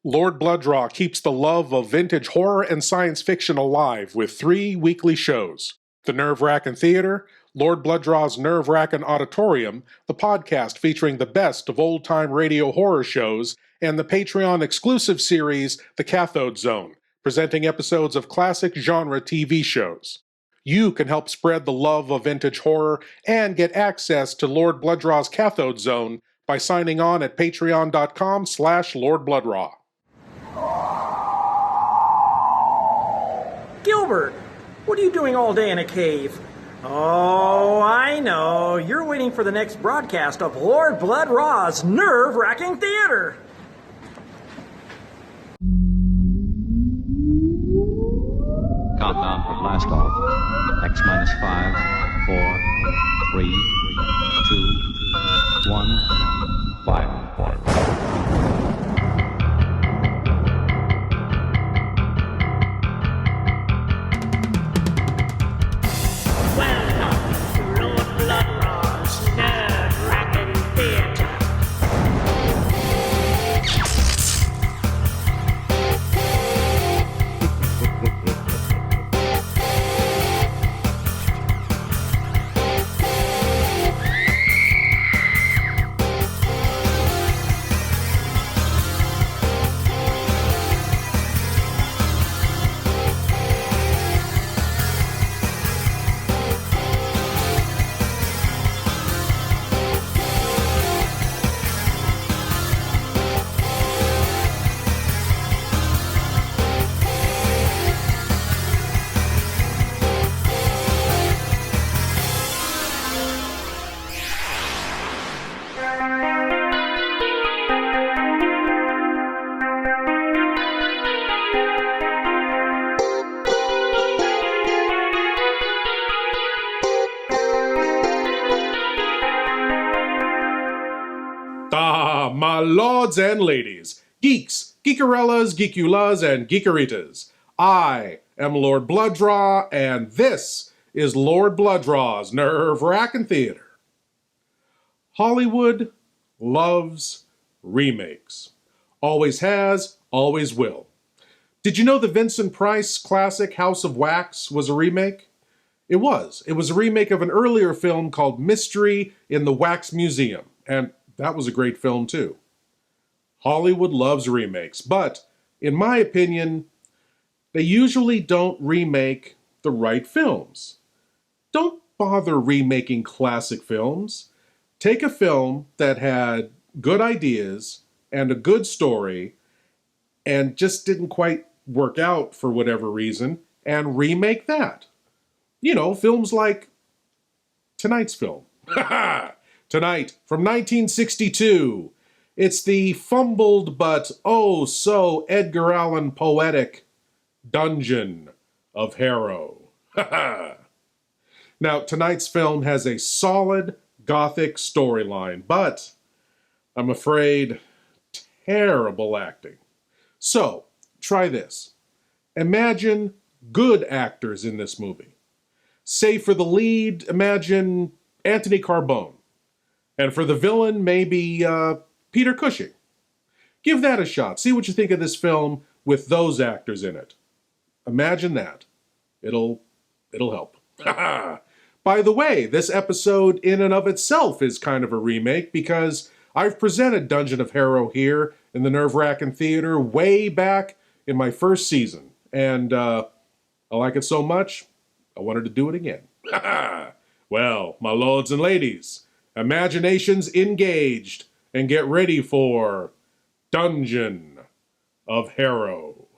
Lord Blood-Rah keeps the love of vintage horror and science fiction alive with 3 weekly shows. The Wrackin Theater, Lord Blood-Rah's Wrackin Auditorium, the podcast featuring the best of old-time radio horror shows, and the Patreon-exclusive series, The Cathode Zone, presenting episodes of classic genre TV shows. You can help spread the love of vintage horror and get access to Lord Blood-Rah's Cathode Zone by signing on at patreon.com/Lord Blood-Rah. Gilbert, what are you doing all day in a cave? Oh, I know. You're waiting for the next broadcast of Lord Blood-Rah's nerve-wracking theater. Countdown for blast off. X minus 5, 4, 3, 2, 1, fire. Welcome to Lord Blood-Rah's nerve-wracking theater. My lords and ladies, geeks, geekarellas, geekulas, and geekeritas. I am Lord Blood-Rah, and this is Lord Blood-Rah's Nerve-Wrackin' Theater. Hollywood loves remakes. Always has, always will. Did you know the Vincent Price classic House of Wax was a remake? It was. It was a remake of an earlier film called Mystery in the Wax Museum, and that was a great film, too. Hollywood loves remakes, but, in my opinion, they usually don't remake the right films. Don't bother remaking classic films. Take a film that had good ideas and a good story and just didn't quite work out for whatever reason, and remake that. You know, films like tonight's film. Tonight, from 1962, it's the fumbled but oh so Edgar Allan poetic Dungeon of Harrow. Now, tonight's film has a solid gothic storyline, but I'm afraid terrible acting. So, try this. Imagine good actors in this movie. Say for the lead, imagine Anthony Carbone. And for the villain, maybe Peter Cushing. Give that a shot. See what you think of this film with those actors in it. Imagine that. It'll help. By the way, this episode in and of itself is kind of a remake because I've presented Dungeon of Harrow here in the Nerve-Wrackin' Theater way back in my first season. And I like it so much, I wanted to do it again. Well, my lords and ladies, imaginations engaged, and get ready for Dungeon of Harrow.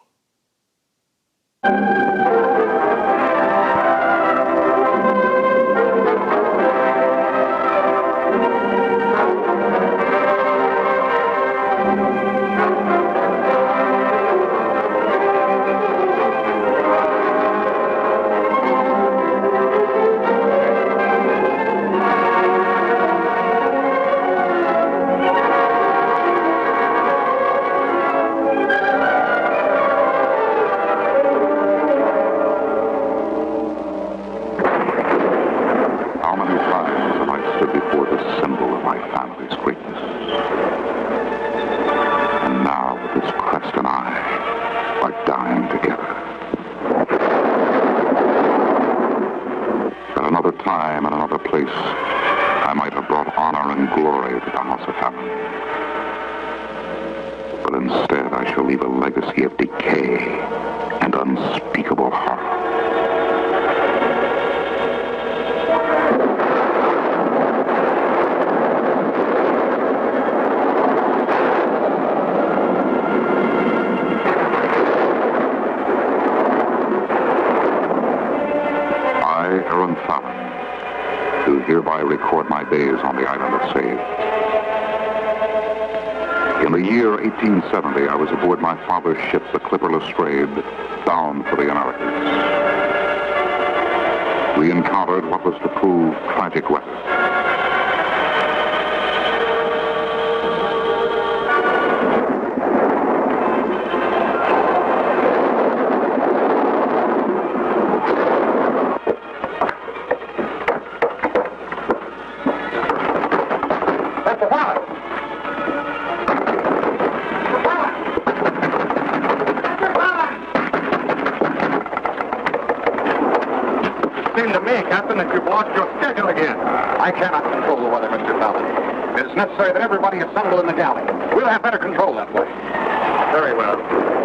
place, I might have brought honor and glory to the House of Heaven. But instead, I shall leave a legacy of decay and unspeakable horror. Do hereby record my days on the island of Saved. In the year 1870, I was aboard my father's ship, the clipper Lestrade, bound for the Americas. We encountered what was to prove tragic weather. I cannot control the weather, Mr. Fallon. It is necessary that everybody assemble in the galley. We'll have better control that way. Very well.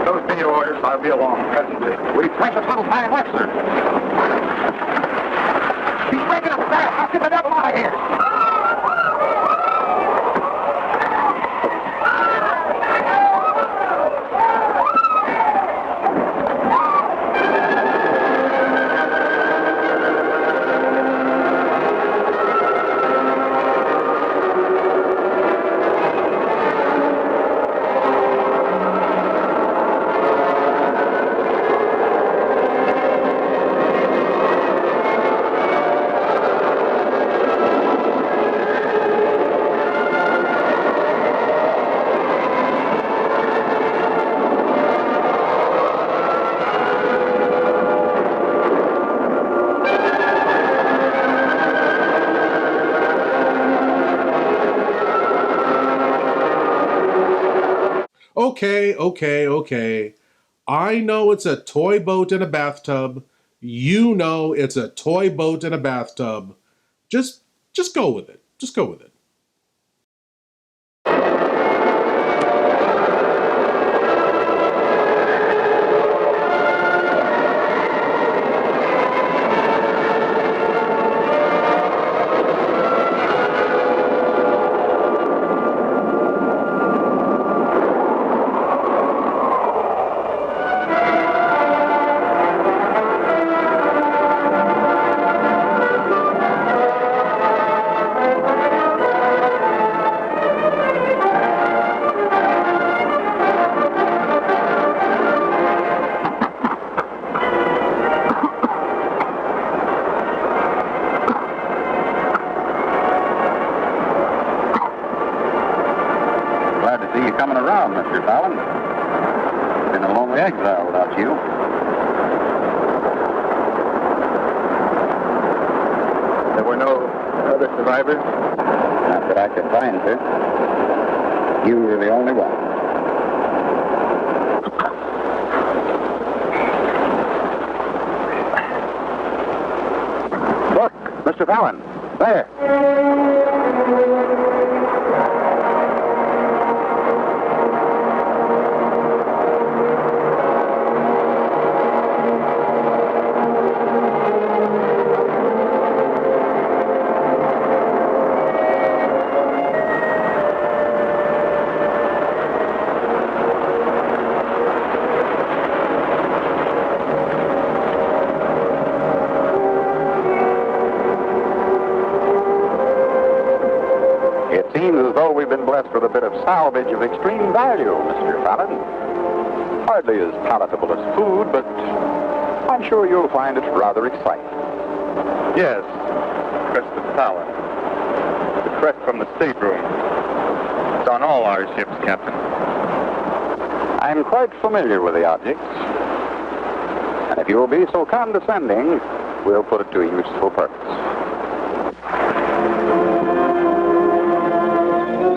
Those be your orders. I'll be along presently. We precious little time left, sir. He's breaking up fast. I'll get the devil out of here. Okay. I know it's a toy boat in a bathtub. You know it's a toy boat in a bathtub. Just go with it. Just go with it. Coming around, Mr. Fallon. Been a lonely exile without you. There were no other survivors? Not that I could find, sir. You were the only one. Look, Mr. Fallon. There. With a bit of salvage of extreme value, Mr. Fallon. Hardly as palatable as food, but I'm sure you'll find it rather exciting. Yes, crest of Fallon. The crest from the stateroom. It's on all our ships, Captain. I'm quite familiar with the objects. And if you'll be so condescending, we'll put it to a useful purpose.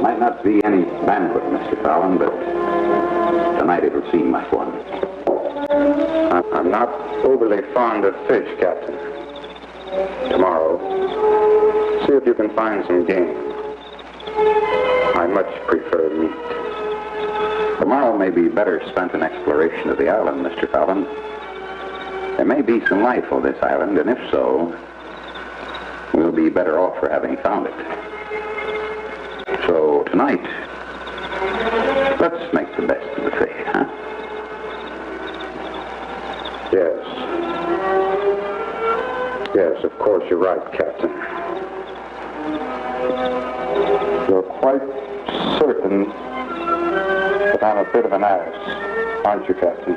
Might not be any banquet, Mr. Fallon, but tonight it'll seem like one. I'm not overly fond of fish, Captain. Tomorrow, See if you can find some game. I much prefer meat. Tomorrow may be better spent in exploration of the island, Mr. Fallon. There may be some life on this island, and if so, we'll be better off for having found it. So tonight, let's make the best of the fate, huh? Yes. Yes, of course you're right, Captain. You're quite certain that I'm a bit of an ass, aren't you, Captain?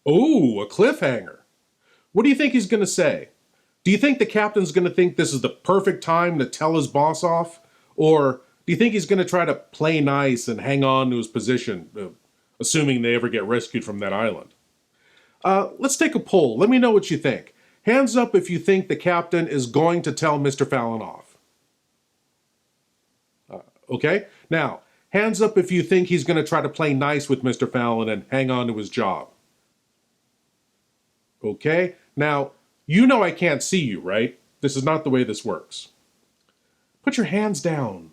Ooh, a cliffhanger. What do you think he's going to say? Do you think the captain's going to think this is the perfect time to tell his boss off? Or do you think he's going to try to play nice and hang on to his position, assuming they ever get rescued from that island? Let's take a poll. Let me know what you think. Hands up if you think the captain is going to tell Mr. Fallon off. Okay? Now, hands up if you think he's going to try to play nice with Mr. Fallon and hang on to his job. Okay? Now, you know I can't see you, right? This is not the way this works. Put your hands down.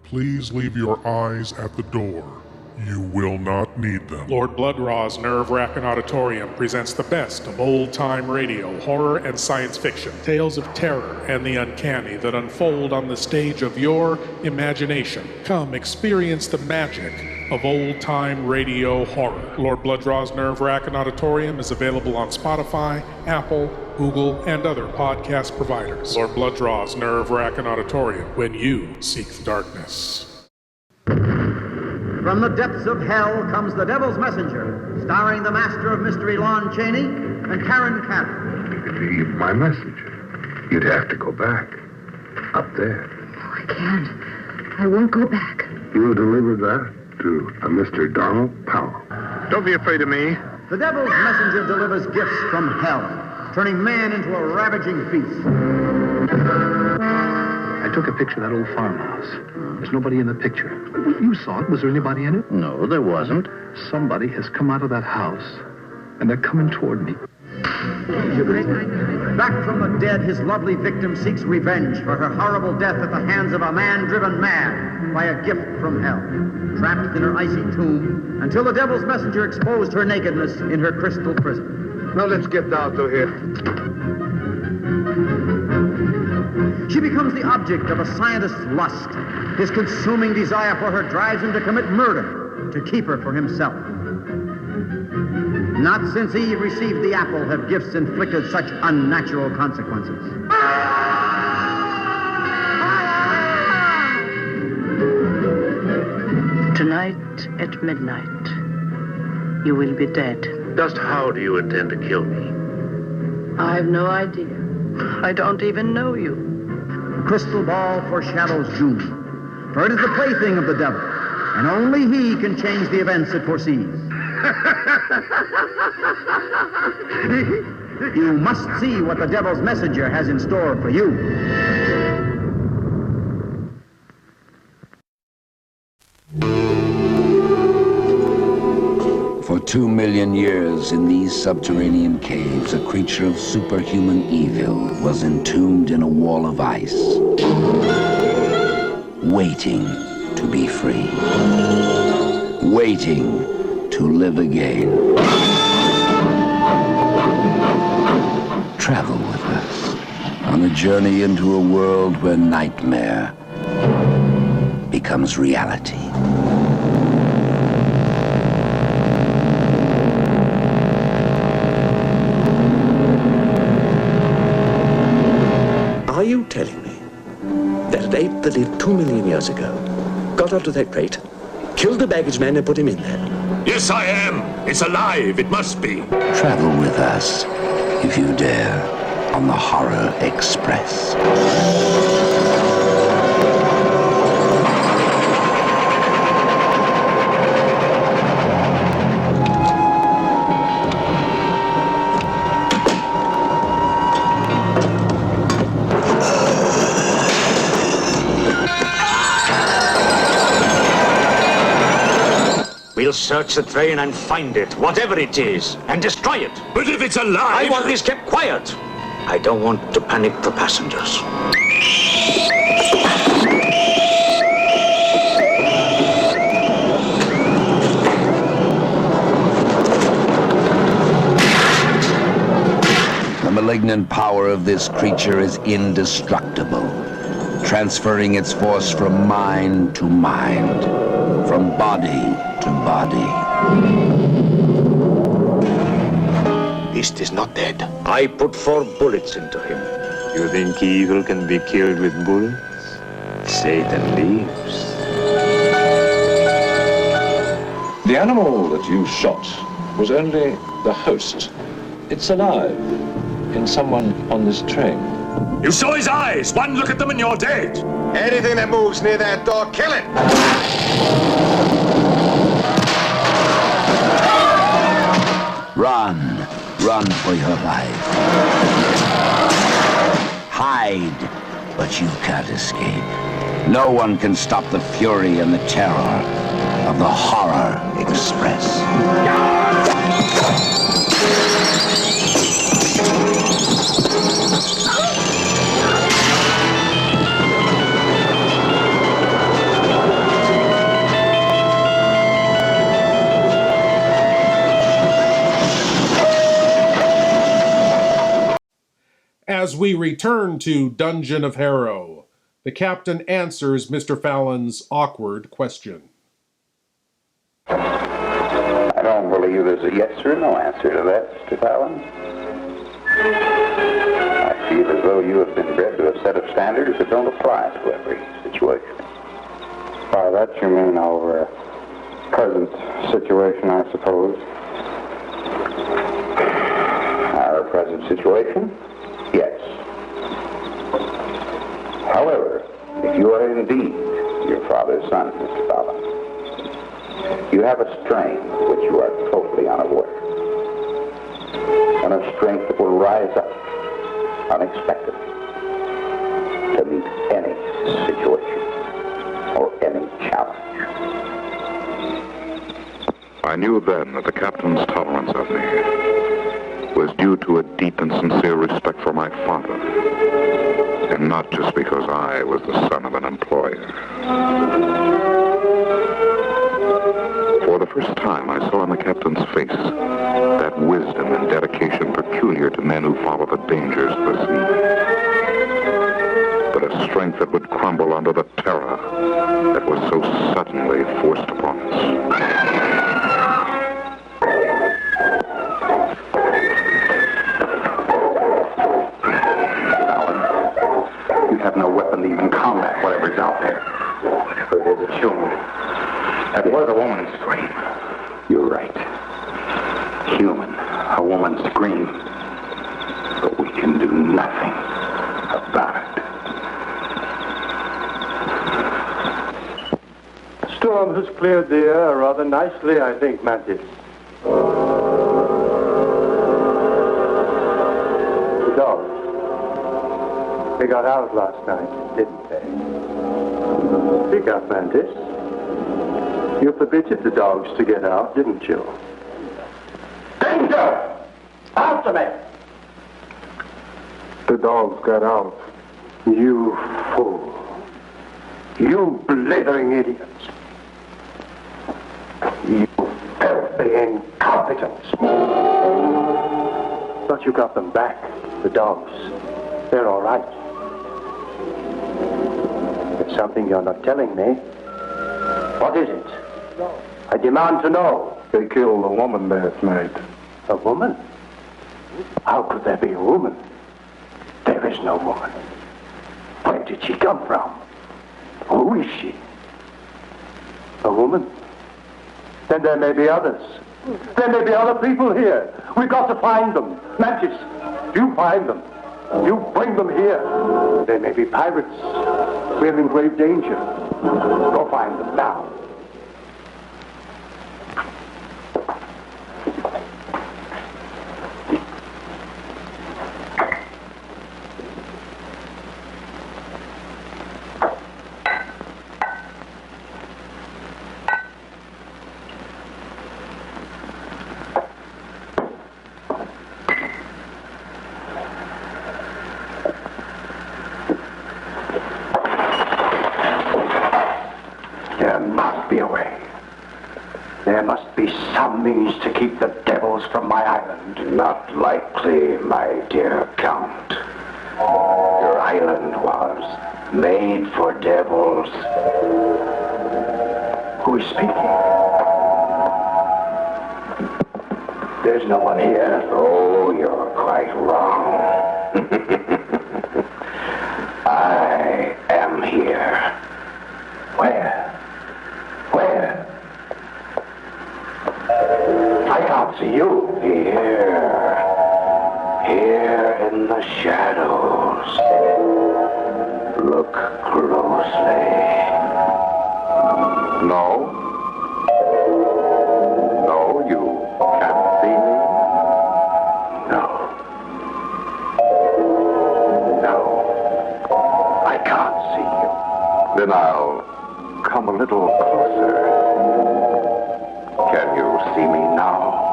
Please leave your eyes at the door. You will not need them. Lord Blood-Rah's nerve-wracking auditorium presents the best of old-time radio, horror, and science fiction. Tales of terror and the uncanny that unfold on the stage of your imagination. Come experience the magic of old-time radio horror. Lord Blood-Rah's nerve-wracking auditorium is available on Spotify, Apple, Google, and other podcast providers. Lord Blood-Rah's nerve-wracking auditorium, when you seek the darkness. From the depths of hell comes The Devil's Messenger, starring the master of mystery Lon Chaney and Karen Cannon. You could leave my message. You'd have to go back. Up there. Oh, I can't. I won't go back. You delivered that to a Mr. Donald Powell. Don't be afraid of me. The Devil's Messenger delivers gifts from hell, turning man into a ravaging beast. I took a picture of that old farmhouse. There's nobody in the picture. You saw it. Was there anybody in it? No, there wasn't. Somebody has come out of that house, and they're coming toward me. Back from the dead, his lovely victim seeks revenge for her horrible death at the hands of a man driven mad by a gift from hell. Trapped in her icy tomb until the Devil's Messenger exposed her nakedness in her crystal prison. Now let's get down to here. She becomes the object of a scientist's lust. His consuming desire for her drives him to commit murder to keep her for himself. Not since Eve received the apple have gifts inflicted such unnatural consequences. Tonight at midnight, you will be dead. Just how do you intend to kill me? I've no idea. I don't even know you. The crystal ball foreshadows doom, for it is the plaything of the devil, and only he can change the events it foresees. You must see what the Devil's Messenger has in store for you. For 2 million years in these subterranean caves, a creature of superhuman evil was entombed in a wall of ice, waiting to be free, waiting to live again. Travel with us on a journey into a world where nightmare becomes reality. Are you telling me that an ape that lived 2 million years ago got onto that crate, killed the baggage man and put him in there? Yes, I am. It's alive. It must be. Travel with us, if you dare, on the Horror Express. We We'll search the train and find it, whatever it is, and destroy it. But if it's alive... I want this kept quiet. I don't want to panic the passengers. The malignant power of this creature is indestructible, transferring its force from mind to mind, from body to body. Beast is not dead. I put 4 bullets into him. You think evil can be killed with bullets? Satan lives. The animal that you shot was only the host. It's alive in someone on this train. You saw his eyes! One look at them and you're dead! Anything that moves near that door, kill it! Run. Run for your life. Hide, but you can't escape. No one can stop the fury and the terror of the Horror Express. As we return to Dungeon of Harrow, the captain answers Mr. Fallon's awkward question. I don't believe there's a yes or no answer to that, Mr. Fallon. I feel as though you have been bred to a set of standards that don't apply to every situation. By that you mean our present situation, I suppose. Our present situation? Yes. However, if you are indeed your father's son, Mr. Fallon, you have a strength of which you are totally unaware. And a strength that will rise up unexpectedly to meet any situation or any challenge. I knew then that the captain's tolerance of me was due to a deep and sincere respect for my father, and not just because I was the son of an employer. For the first time, I saw in the captain's face that wisdom and dedication peculiar to men who follow the dangers of the sea, but a strength that would crumble under the terror that was so suddenly forced upon us. Have no weapon to even combat whatever's out there. Whatever it is, it's human. That was a woman's scream. You're right. Human. A woman's scream. But we can do nothing about The storm has cleared the air rather nicely, I think, Mantis. The dogs. They got out last night, didn't they? Speak up, Mantis. You permitted the dogs to get out, didn't you? Danger! After me! The dogs got out. You fool. You blithering idiots. You filthy incompetents. But you got them back, the dogs. They're all right. There's something you're not telling me. What is it? I demand to know. They killed a woman last night. A woman? How could there be a woman? There is no woman. Where did she come from? Who is she? A woman? Then there may be others. There may be other people here. We've got to find them. Mantis, you find them. You bring them here. They may be pirates. We're in grave danger. Go find them now. And not likely, my dear Count. Your island was made for devils. Who is speaking? There's no one here. Oh, you're quite wrong. I am here. Where? Where? I can't see you. Here in the shadows. Look closely. No? No, you can't see me? No. No. I can't see you. Then I'll come a little closer. Can you see me now?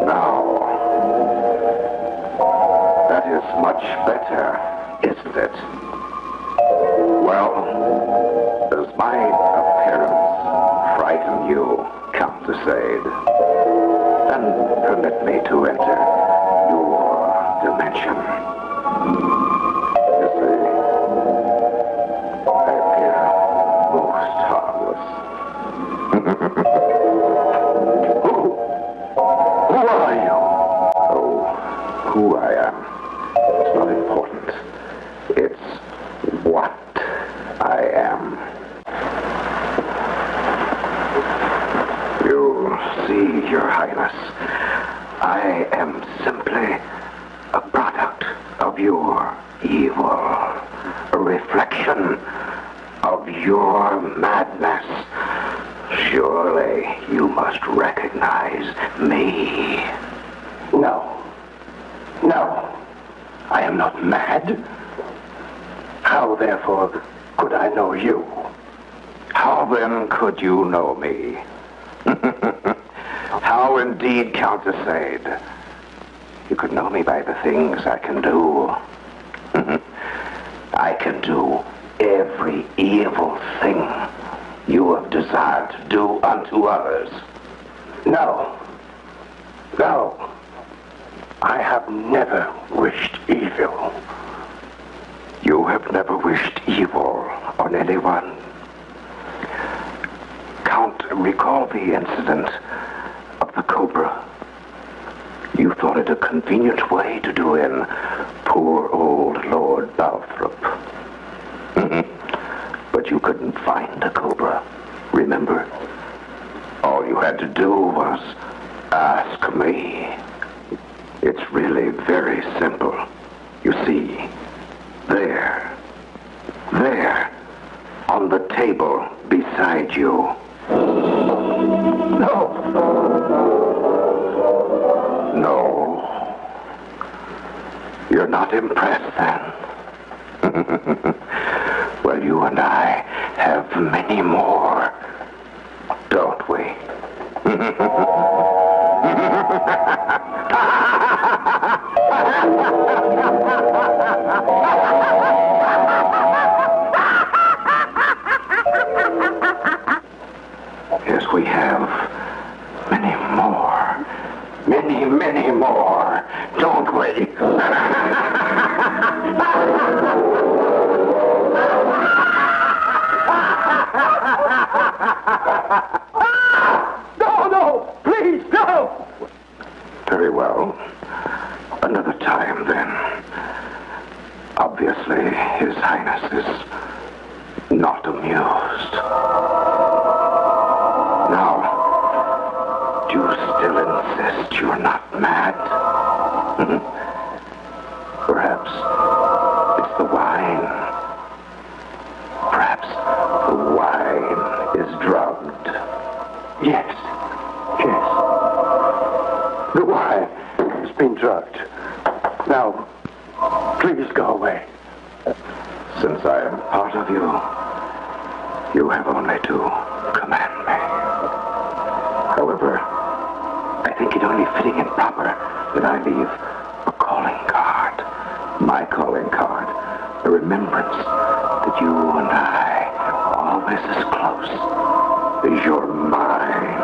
Now. That is much better, isn't it? Well, does my appearance frighten you, Count de Sade? Then permit me to enter your dimension. You see, I appear most harmless. Who are you? Oh, who I am. It's not important. It's what I am. You see, Your Highness, I am simply a product of your evil, a reflection of your madness. Surely you must recognize me. No. No. I am not mad. How, therefore, could I know you? How then could you know me? How indeed, Count de Sade? You could know me by the things I can do. I can do every evil thing you have desired to do unto others. No. No. I have never wished evil. You have never wished evil on anyone. Count, recall the incident of the cobra. You thought it a convenient way to do in poor old Lord Blood-Rah. But you couldn't find a cobra, remember? All you had to do was ask me. It's really very simple. You see, there, on the table beside you. No. No. You're not impressed then? Well, you and I have many more, don't we? Yes, we have many more. Many more, don't we? No, please, no! Very well. Another time, then. Obviously, His Highness is not amused. Now, do you still insist you're not mad? Perhaps it's the wine. Perhaps the wine is drugged. Yes. The wine has been drugged. Now, please go away. Since I am part of you, you have only to command me. However, I think it only fitting and proper that I leave a calling card. My calling card. A remembrance that you and I are always as close as you're mine.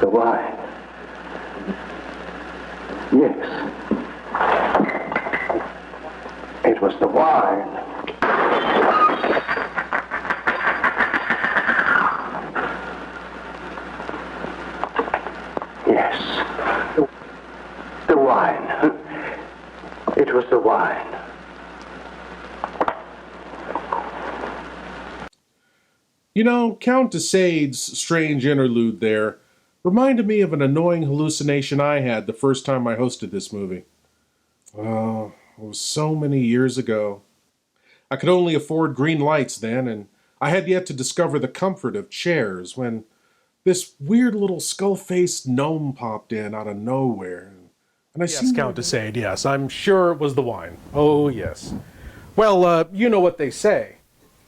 The wine. Yes. It was the wine. Yes. The wine. It was the wine. You know, Count de Sade's strange interlude there reminded me of an annoying hallucination I had the first time I hosted this movie. Oh, it was so many years ago. I could only afford green lights then, and I had yet to discover the comfort of chairs when this weird little skull-faced gnome popped in out of nowhere. And I Yes, Count de Sade, yes. I'm sure it was the wine. Oh, yes. Well, you know what they say.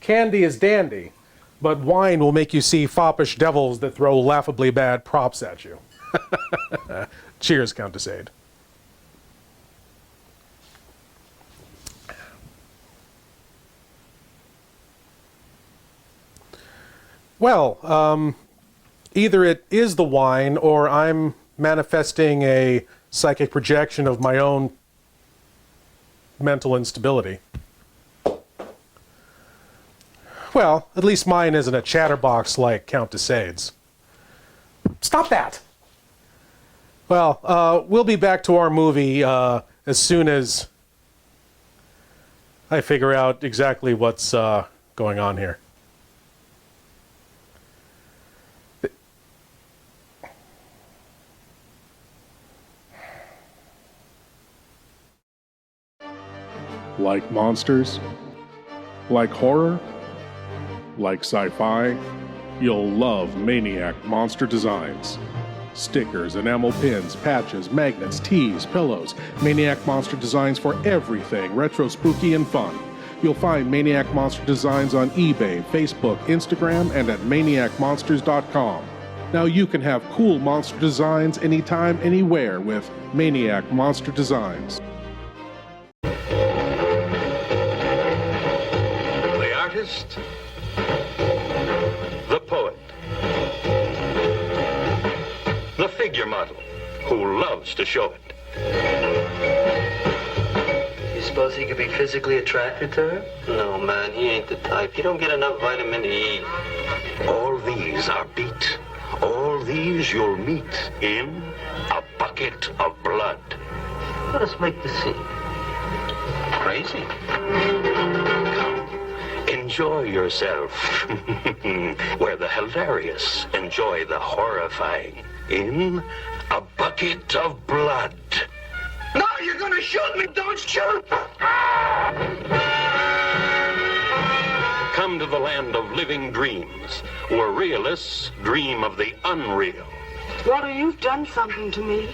Candy is dandy, but wine will make you see foppish devils that throw laughably bad props at you. Cheers, Count de Sade. Well, either it is the wine or I'm manifesting a psychic projection of my own mental instability. Well, at least mine isn't a chatterbox like Count de Sade's. Stop that! Well, we'll be back to our movie as soon as I figure out exactly what's going on here. Like monsters? Like horror? Like sci-fi? You'll love Maniac Monster Designs. Stickers, enamel pins, patches, magnets, tees, pillows. Maniac Monster Designs for everything retro, spooky, and fun. You'll find Maniac Monster Designs on eBay, Facebook, Instagram, and at maniacmonsters.com. Now you can have cool monster designs anytime, anywhere with Maniac Monster Designs. The artist, the poet, the figure model who loves to show it. You suppose he could be physically attracted to her? No, man, he ain't the type. You don't get enough vitamin E. All these are beat. All these you'll meet in a bucket of blood. Let us make the scene. Crazy? Come, enjoy yourself. Where the hilarious enjoy the horrifying. In a bucket of blood. No, you're gonna shoot me! Don't shoot! Come to the land of living dreams, where realists dream of the unreal. Walter, you've done something to me.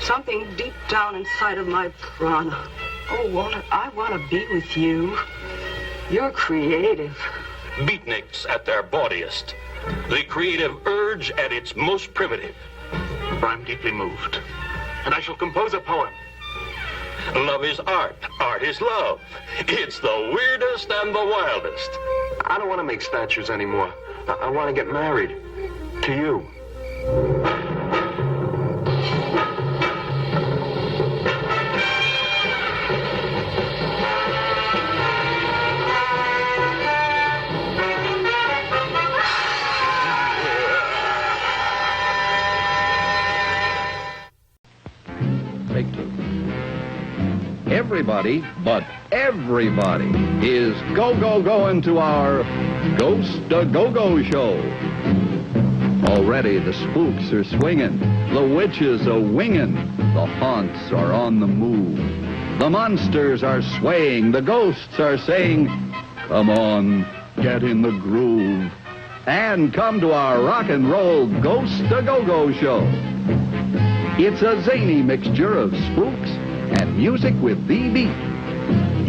Something deep down inside of my prana. Oh, Walter, I want to be with you. You're creative. Beatniks at their bawdiest. The creative urge at its most primitive. I'm deeply moved, and I shall compose a poem. Love is art. Art is love. It's the weirdest and the wildest. I don't want to make statues anymore. I want to get married. To you. Take two. Everybody, but everybody, is going to our Ghost a Go-Go show. Already the spooks are swinging, the witches are winging, the haunts are on the move. The monsters are swaying, the ghosts are saying, come on, get in the groove. And come to our rock and roll Ghost a Go-Go show. It's a zany mixture of spooks and music with the beat.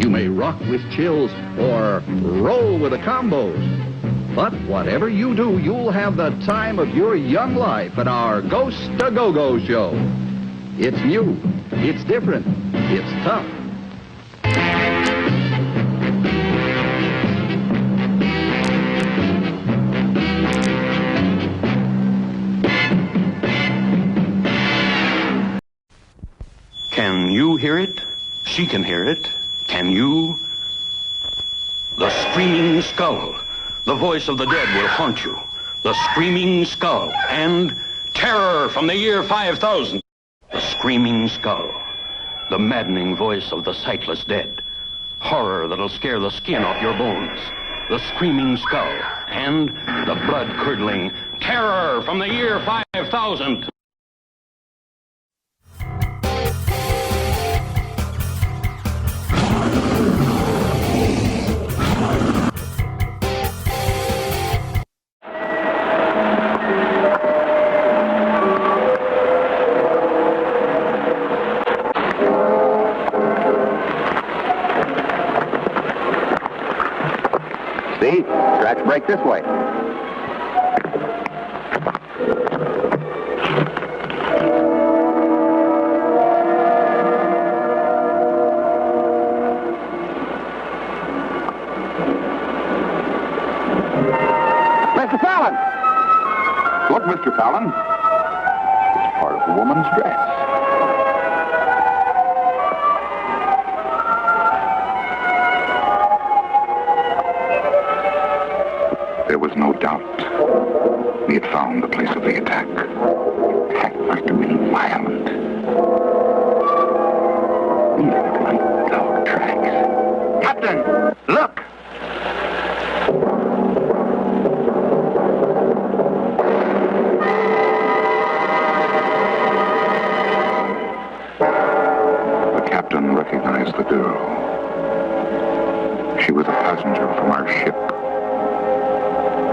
You may rock with chills or roll with the combos. But whatever you do, you'll have the time of your young life at our Ghost a Go-Go show. It's new, it's different, it's tough. you hear it? She can hear it. Can you? The screaming skull. The voice of the dead will haunt you. The screaming skull. And terror from the year 5000. The screaming skull. The maddening voice of the sightless dead. Horror that'll scare the skin off your bones. The screaming skull. And the blood-curdling terror from the year 5000. See? Scratch break this way. Mr. Fallon! Look, Mr. Fallon. It's part of a woman's dress. There was no doubt. We had found the place of the attack. The attack must have been violent. We looked like dog tracks. Captain, look! The captain recognized the girl. She was a passenger from our ship.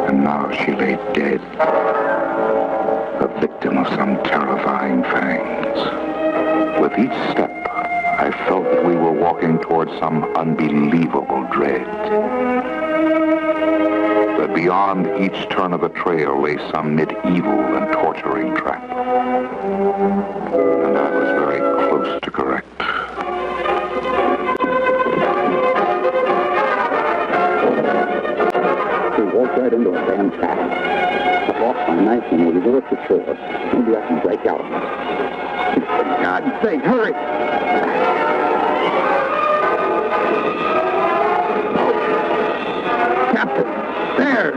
And now she lay dead, a victim of some terrifying fangs. With each step, I felt that we were walking towards some unbelievable dread. That beyond each turn of the trail lay some medieval and torturing trap. And I was very close to correct. Walked right into a damn trap. I've lost my knife and we'll reverse the shore. Maybe I can break out of it. For God's sake, hurry! Captain, there!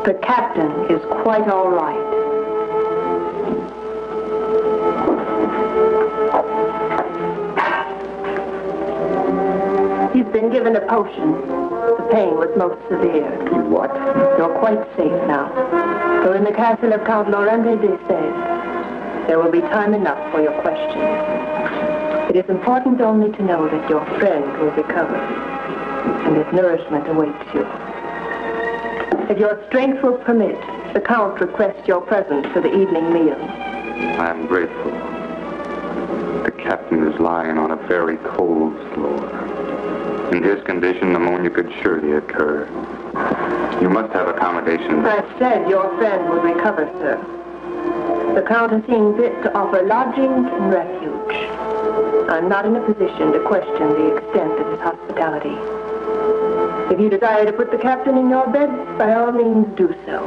The captain is quite all right. He's been given a potion. The pain was most severe. What? You're quite safe now. Go in the castle of Count Laurent de Sèvres. There will be time enough for your questions. It is important only to know that your friend will recover, and that nourishment awaits you. If your strength will permit, the Count requests your presence for the evening meal. I am grateful. The captain is lying on a very cold floor. In his condition, pneumonia could surely occur. You must have accommodations. I said your friend would recover, sir. The Count has seen fit to offer lodging and refuge. I'm not in a position to question the extent of his hospitality. If you desire to put the captain in your bed, by all means do so.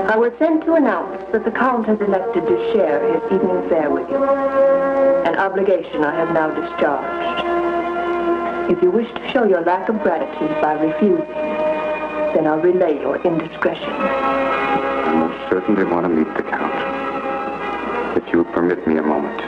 I was sent to announce that the Count has elected to share his evening fare with you. An obligation I have now discharged. If you wish to show your lack of gratitude by refusing, then I'll relay your indiscretion. I most certainly want to meet the Count. If you would permit me a moment.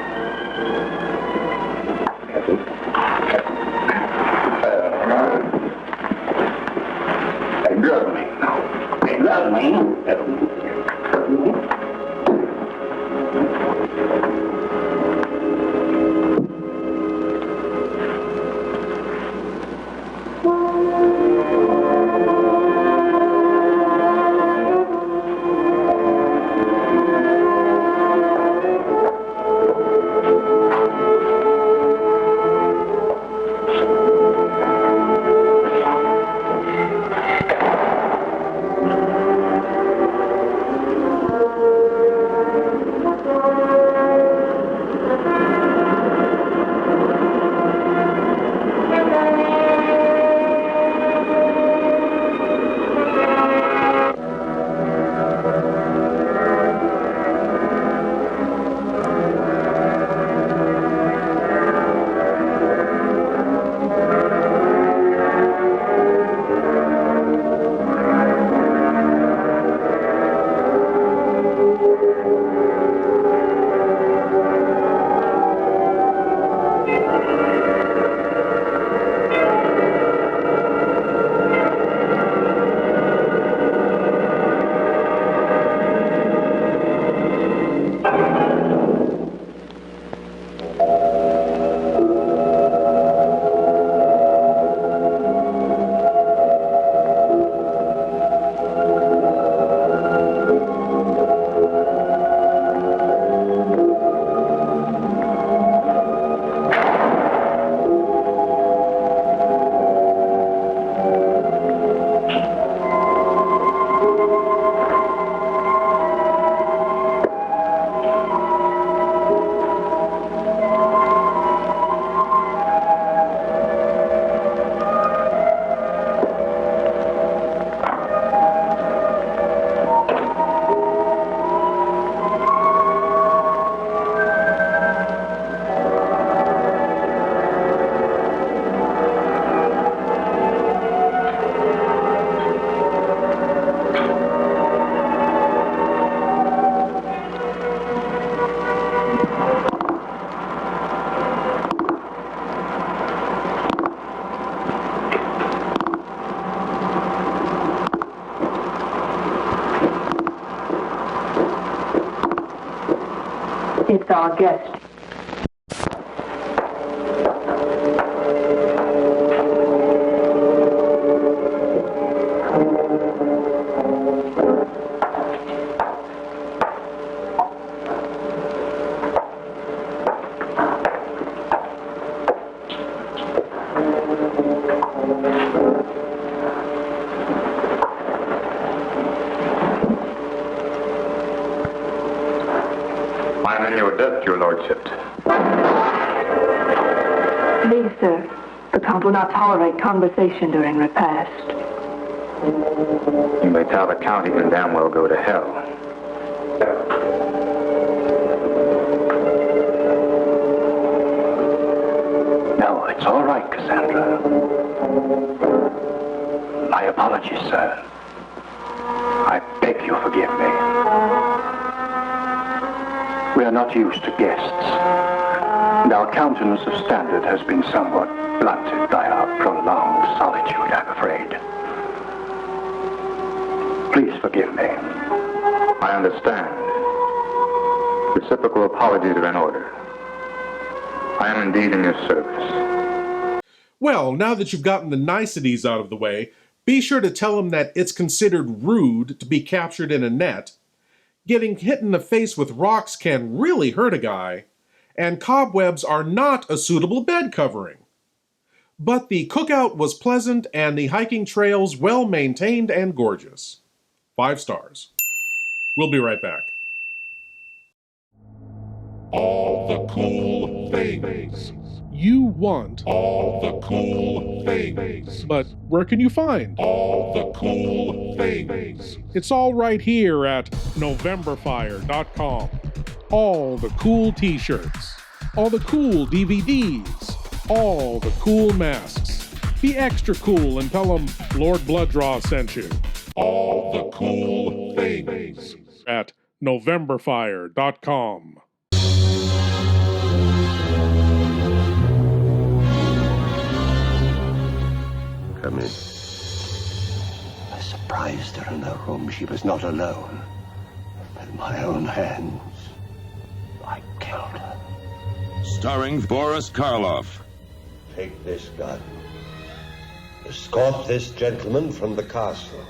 It's our guest. I'm in your debt, your lordship. Please, sir. The Count will not tolerate conversation during repast. You may tell the Count he can damn well go to hell. No, it's all right, Cassandra. My apologies, sir. I beg you forgive me. We are not used to guests, and our countenance of standard has been somewhat blunted by our prolonged solitude, I'm afraid. Please forgive me. I understand. Reciprocal apologies are in order. I am indeed in your service. Well, now that you've gotten the niceties out of the way, be sure to tell him that it's considered rude to be captured in a net, getting hit in the face with rocks can really hurt a guy, and cobwebs are not a suitable bed covering. But the cookout was pleasant and the hiking trails well maintained and gorgeous. 5 stars. We'll be right back. All the cool things. You want all the cool things. But where can you find all the cool things? It's all right here at Novemberfire.com. All the cool t-shirts, all the cool DVDs, all the cool masks. Be extra cool and tell them Lord Blood-Rah sent you. All the cool things at Novemberfire.com. Come in. I surprised her in her room. She was not alone. With my own hands, I killed her. Starring Boris Karloff. Take this gun. Escort this gentleman from the castle.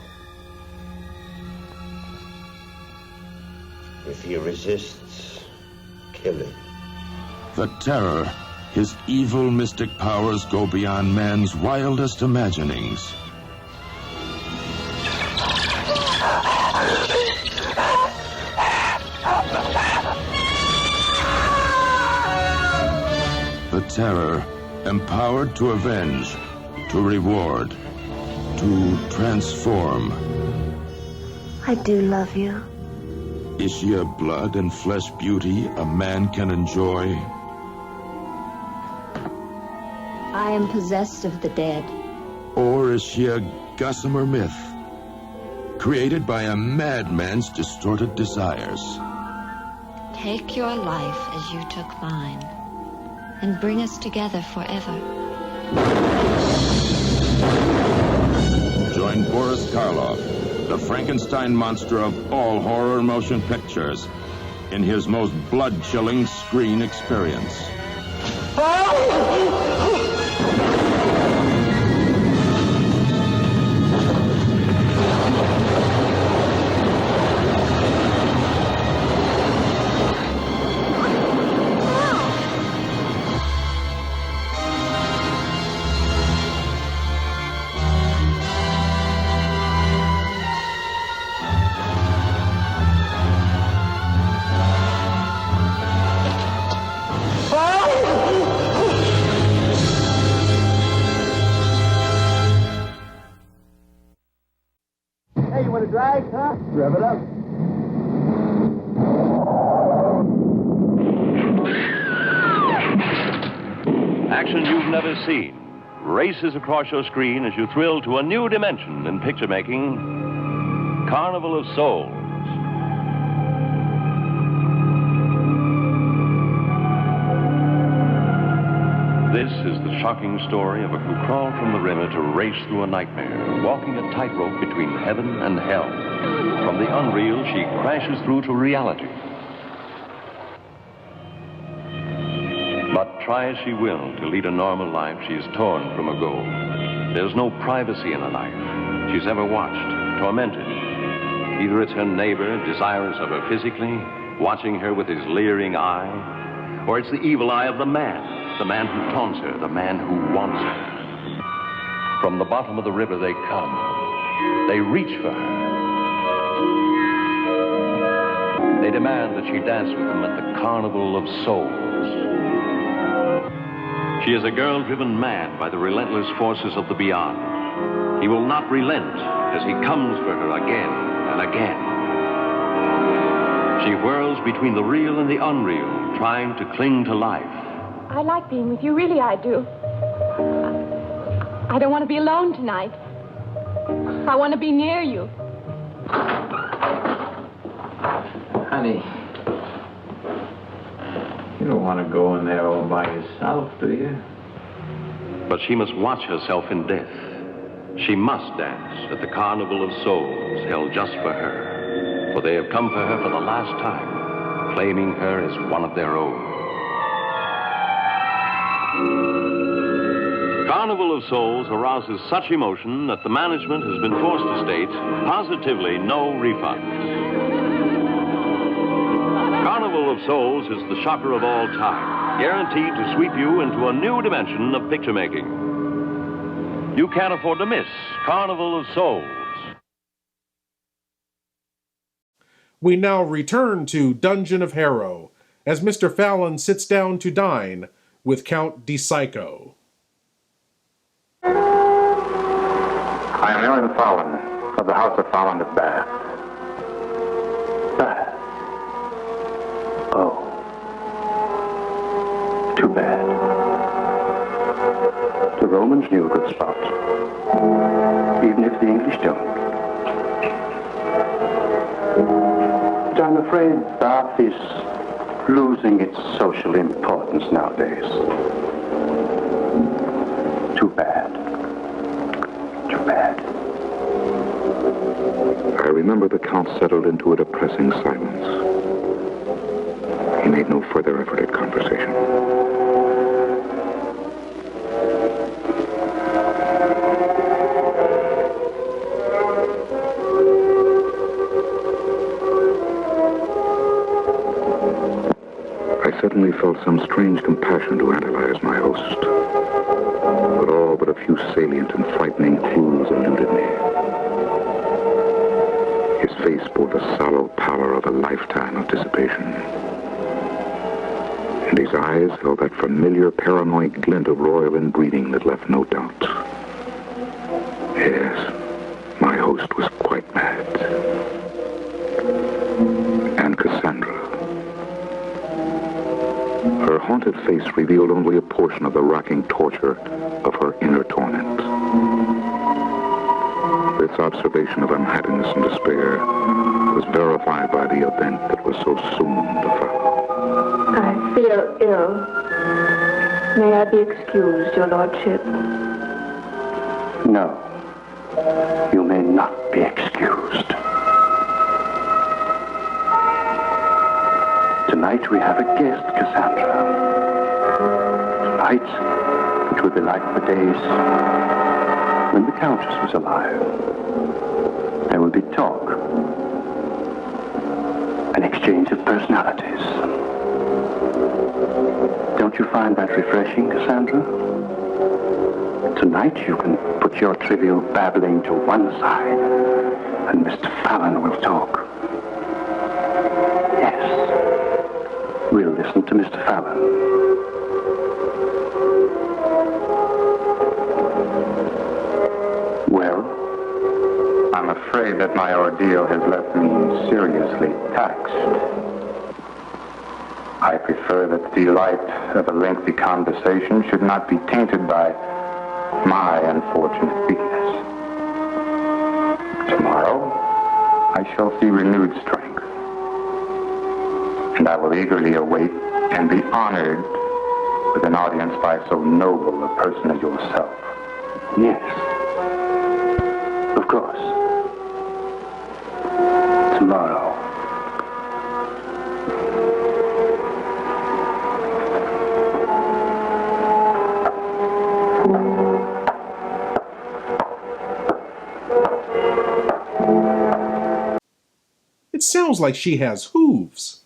If he resists, kill him. The Terror. His evil mystic powers go beyond man's wildest imaginings. The Terror, empowered to avenge, to reward, to transform. I do love you. Is she a blood and flesh beauty a man can enjoy? I am possessed of the dead. Or is she a gossamer myth, created by a madman's distorted desires? Take your life as you took mine, and bring us together forever. Join Boris Karloff, the Frankenstein monster of all horror motion pictures, in his most blood-chilling screen experience. Hey, you want to drag, huh? Rev it up. Action you've never seen races across your screen as you thrill to a new dimension in picture making. Carnival of Souls. This is the shocking story of a who crawled from the river to race through a nightmare, walking a tightrope between heaven and hell. From the unreal, she crashes through to reality. But try as she will to lead a normal life, she is torn from her goal. There's no privacy in a life she's ever watched, tormented. Either it's her neighbor, desirous of her physically, watching her with his leering eye, or it's the evil eye of the man who taunts her, the man who wants her. From the bottom of the river they come. They reach for her. They demand that she dance with them at the Carnival of Souls. She is a girl-driven man by the relentless forces of the beyond. He will not relent as he comes for her again and again. She whirls between the real and the unreal, trying to cling to life. I like being with you, really I do. I don't want to be alone tonight. I want to be near you. Honey, you don't want to go in there all by yourself, do you? But she must watch herself in death. She must dance at the Carnival of Souls held just for her. For they have come for her for the last time. claiming her as one of their own. Carnival of Souls arouses such emotion that the management has been forced to state positively no refunds. Carnival of Souls is the shocker of all time, guaranteed to sweep you into a new dimension of picture making. You can't afford to miss Carnival of Souls. We now return to Dungeon of Harrow, as Mr. Fallon sits down to dine with Count DePsycho. I am Aaron Fallon, of the House of Fallon of Bath. Bath? Oh. Too bad. The Romans knew a good spot, even if the English don't. But I'm afraid Bath is losing its social importance nowadays. Too bad. Too bad. I remember the Count settled into a depressing silence. He made no further effort at conversation. I suddenly felt some strange compassion to analyze my host. But all but a few salient and frightening clues eluded me. His face bore the sallow pallor of a lifetime of dissipation. And his eyes held that familiar paranoid glint of royal inbreeding that left no doubt. Yes, my host was quite mad. And Cassandra. Her haunted face revealed only a portion of the racking torture of her inner torment. This observation of unhappiness and despair was verified by the event that was so soon to follow. I feel ill. May I be excused, your lordship? No, you may not be excused. Tonight we have a guest, Cassandra. Tonight, it will be like the days when the Countess was alive. There will be talk, an exchange of personalities. Don't you find that refreshing, Cassandra? Tonight you can put your trivial babbling to one side, and Mr. Fallon will talk. Yes, we'll listen to Mr. Fallon. Well, I'm afraid that my ordeal has left me seriously taxed. I prefer that the delight of a lengthy conversation should not be tainted by my unfortunate weakness. Tomorrow, I shall see renewed strength. And I will eagerly await and be honored with an audience by so noble a person as yourself. Yes. Of course. Tomorrow. It sounds like she has hooves.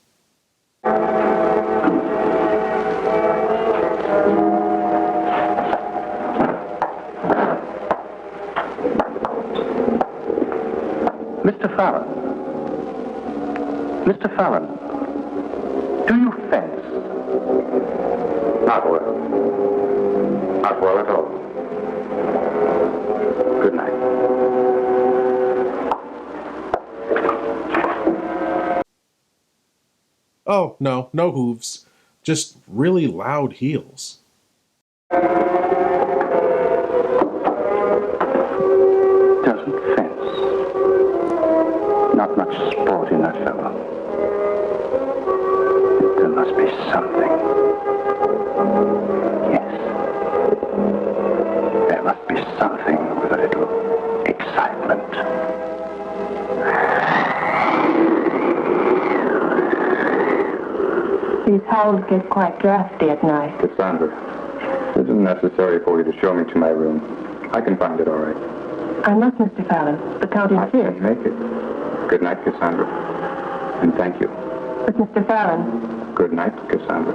Mr. Fallon. Mr. Fallon, do you fence? Not well. Not well at all. Good night. Oh, no hooves. Just really loud heels. Doesn't fence. Not much sport in that fellow. There must be something. Yes. There must be something with a little excitement. These halls get quite drafty at night. Cassandra, it isn't necessary for you to show me to my room. I can find it all right. I must, Mr. Fallon. The Count insists. Make it. Good night, Cassandra. And thank you. But, Mr. Fallon... Good night, Cassandra.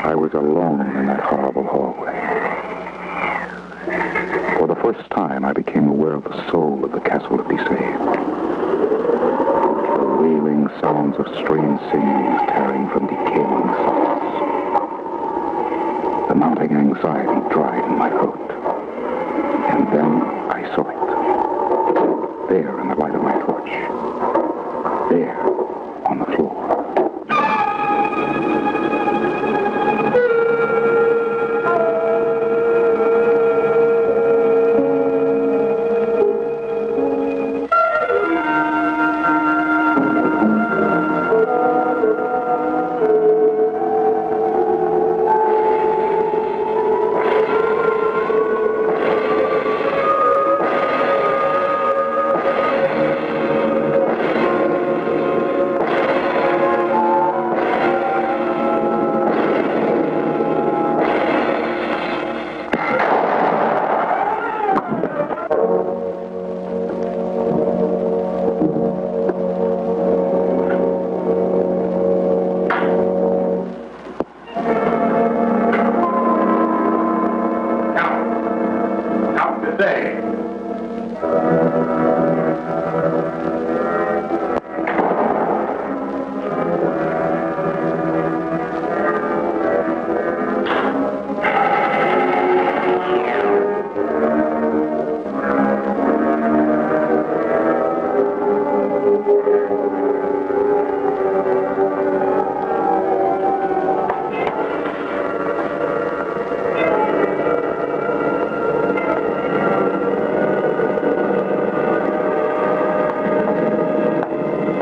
I was alone in that horrible hallway. For the first time, I became aware of the soul of the castle to be saved. The wailing sounds of strange singing tearing from decaying sockets. The mounting anxiety dried in my throat. And then I saw it. There in the light of my torch. There on the floor.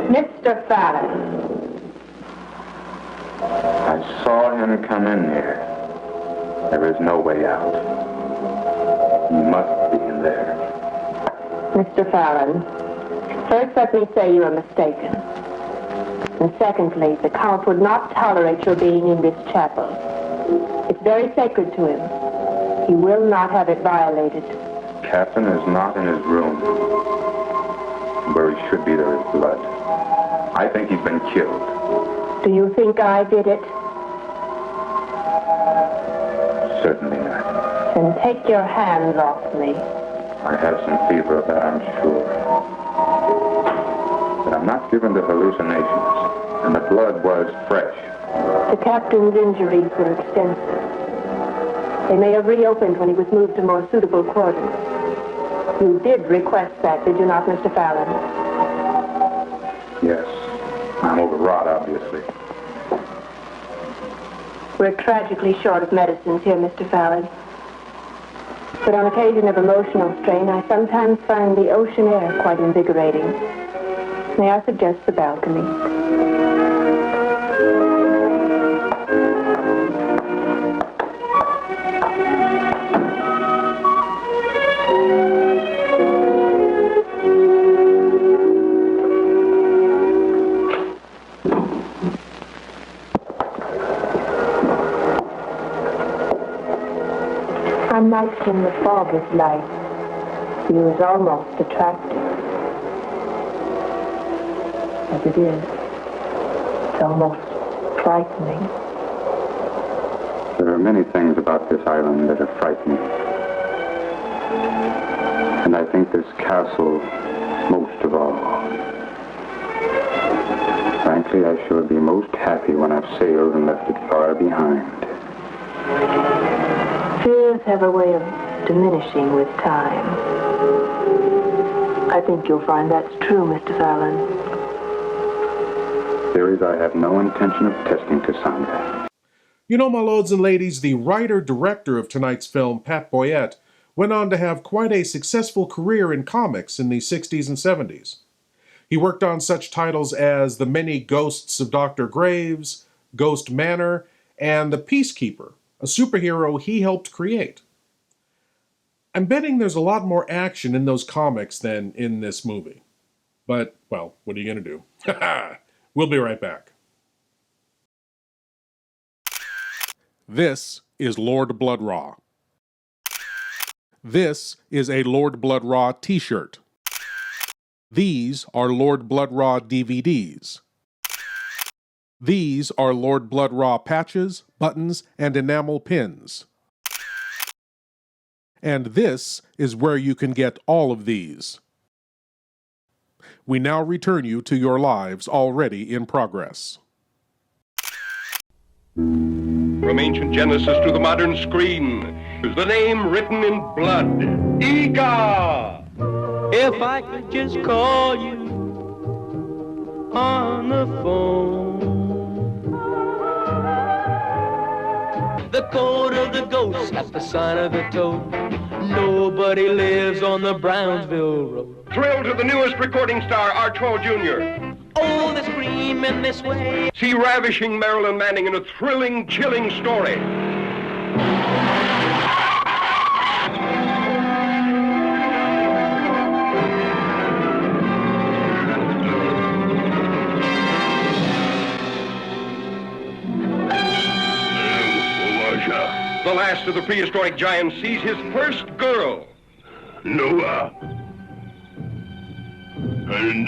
Mr. Fallon. I saw him come in here. There is no way out. He must be in there. Mr. Fallon, first let me say you are mistaken. And secondly, the Count would not tolerate your being in this chapel. It's very sacred to him. He will not have it violated. Captain is not in his room. Where he should be, there is blood. I think he's been killed. Do you think I did it? Certainly not. Then take your hands off me. I have some fever of that, I'm sure. But I'm not given to hallucinations, and the blood was fresh. The captain's injuries were extensive. They may have reopened when he was moved to more suitable quarters. You did request that, did you not, Mr. Fallon? Yes. I'm overwrought, obviously. We're tragically short of medicines here, Mr. Fallon. But on occasion of emotional strain, I sometimes find the ocean air quite invigorating. May I suggest the balcony? One night in the fog is light. He was almost attractive. As it is, it's almost frightening. There are many things about this island that are frightening. And I think this castle most of all. Frankly, I shall be most happy when I've sailed and left it far behind. Fears have a way of diminishing with time. I think you'll find that's true, Mr. Fallon. Theories I have no intention of testing, Cassandra. You know, my lords and ladies, the writer-director of tonight's film, Pat Boyette, went on to have quite a successful career in comics in the 60s and 70s. He worked on such titles as The Many Ghosts of Dr. Graves, Ghost Manor, and The Peacekeeper, a superhero he helped create. I'm betting there's a lot more action in those comics than in this movie. But, well, what are you going to do? We'll be right back. This is Lord Blood-Rah. This is a Lord Blood-Rah t-shirt. These are Lord Blood-Rah DVDs. These are Lord Blood-Rah patches, buttons, and enamel pins. And this is where you can get all of these. We now return you to your lives already in progress. From ancient Genesis to the modern screen, the name written in blood, Ega! If I could just call you on the phone. The code of the ghost, not the sign of the toad. Nobody lives on the Brownsville Road. Thrill to the newest recording star, Archibald Jr. Oh, the screaming this way. See ravishing Marilyn Manning in a thrilling, chilling story. The last of the prehistoric giants sees his first girl. Noah. And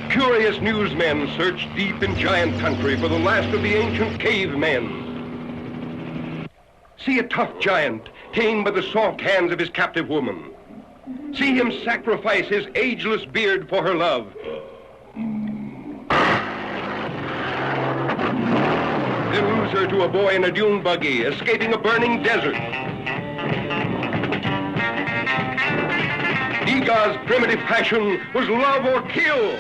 Curious newsmen search deep in giant country for the last of the ancient cavemen. See a tough giant tamed by the soft hands of his captive woman. See him sacrifice his ageless beard for her love. Then lose her to a boy in a dune buggy, escaping a burning desert. Ega's primitive passion was love or kill.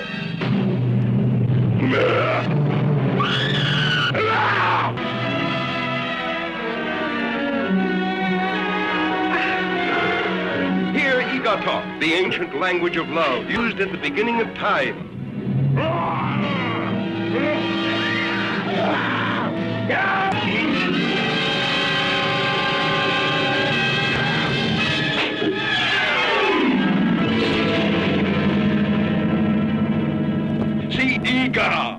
Hear Ega talk, the ancient language of love, used at the beginning of time. See Ega!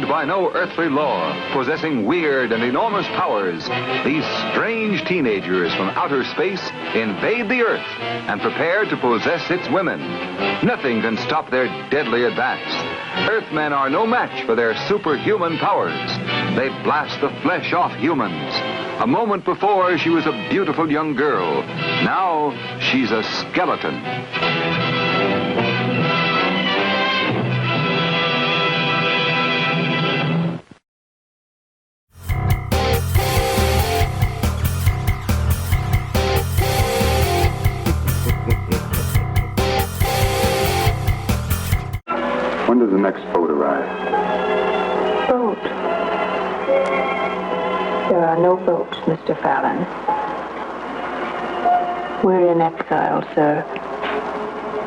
By no earthly law, possessing weird and enormous powers, these strange teenagers from outer space invade the Earth and prepare to possess its women. Nothing can stop their deadly advance. Earthmen are no match for their superhuman powers. They blast the flesh off humans. A moment before, she was a beautiful young girl. Now, she's a skeleton. When does the next boat arrive? Boat? There are no boats, Mr. Fallon. We're in exile, sir.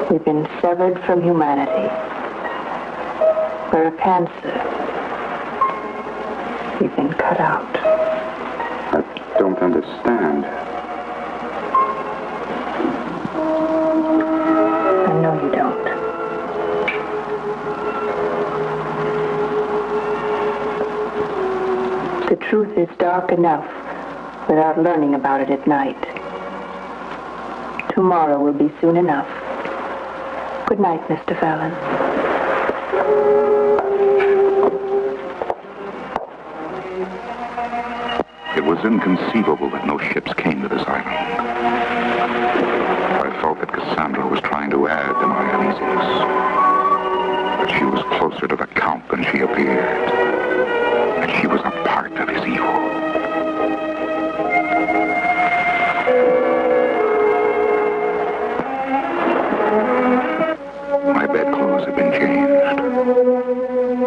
We've been severed from humanity. We're a cancer. We've been cut out. I don't understand. I know you don't. The truth is dark enough without learning about it at night. Tomorrow will be soon enough. Good night, Mr. Fallon. It was inconceivable that no ships came to this island. I felt that Cassandra was trying to add to my uneasiness. That she was closer to the Count than she appeared. That she was a part of his evil. My bedclothes had been changed.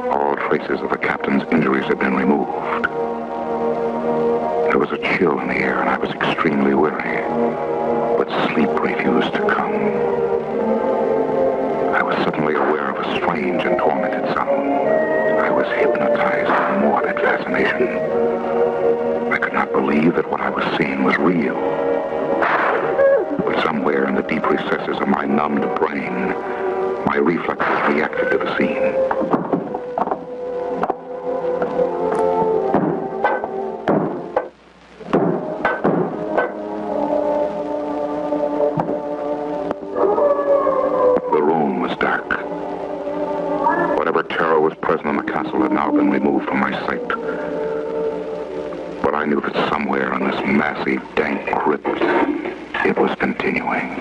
All traces of the captain's injuries had been removed. There was a chill in the air, and I was extremely weary. But sleep refused to come. I was suddenly aware of a strange and tormented sound. I was hypnotized by morbid fascination. I could not believe that what I was seeing was real. But somewhere in the deep recesses of my numbed brain, my reflexes reacted to the scene. The room was dark. Whatever terror was present in the castle had now been removed from my sight. But I knew that somewhere in this massive, dank crypt, it was continuing.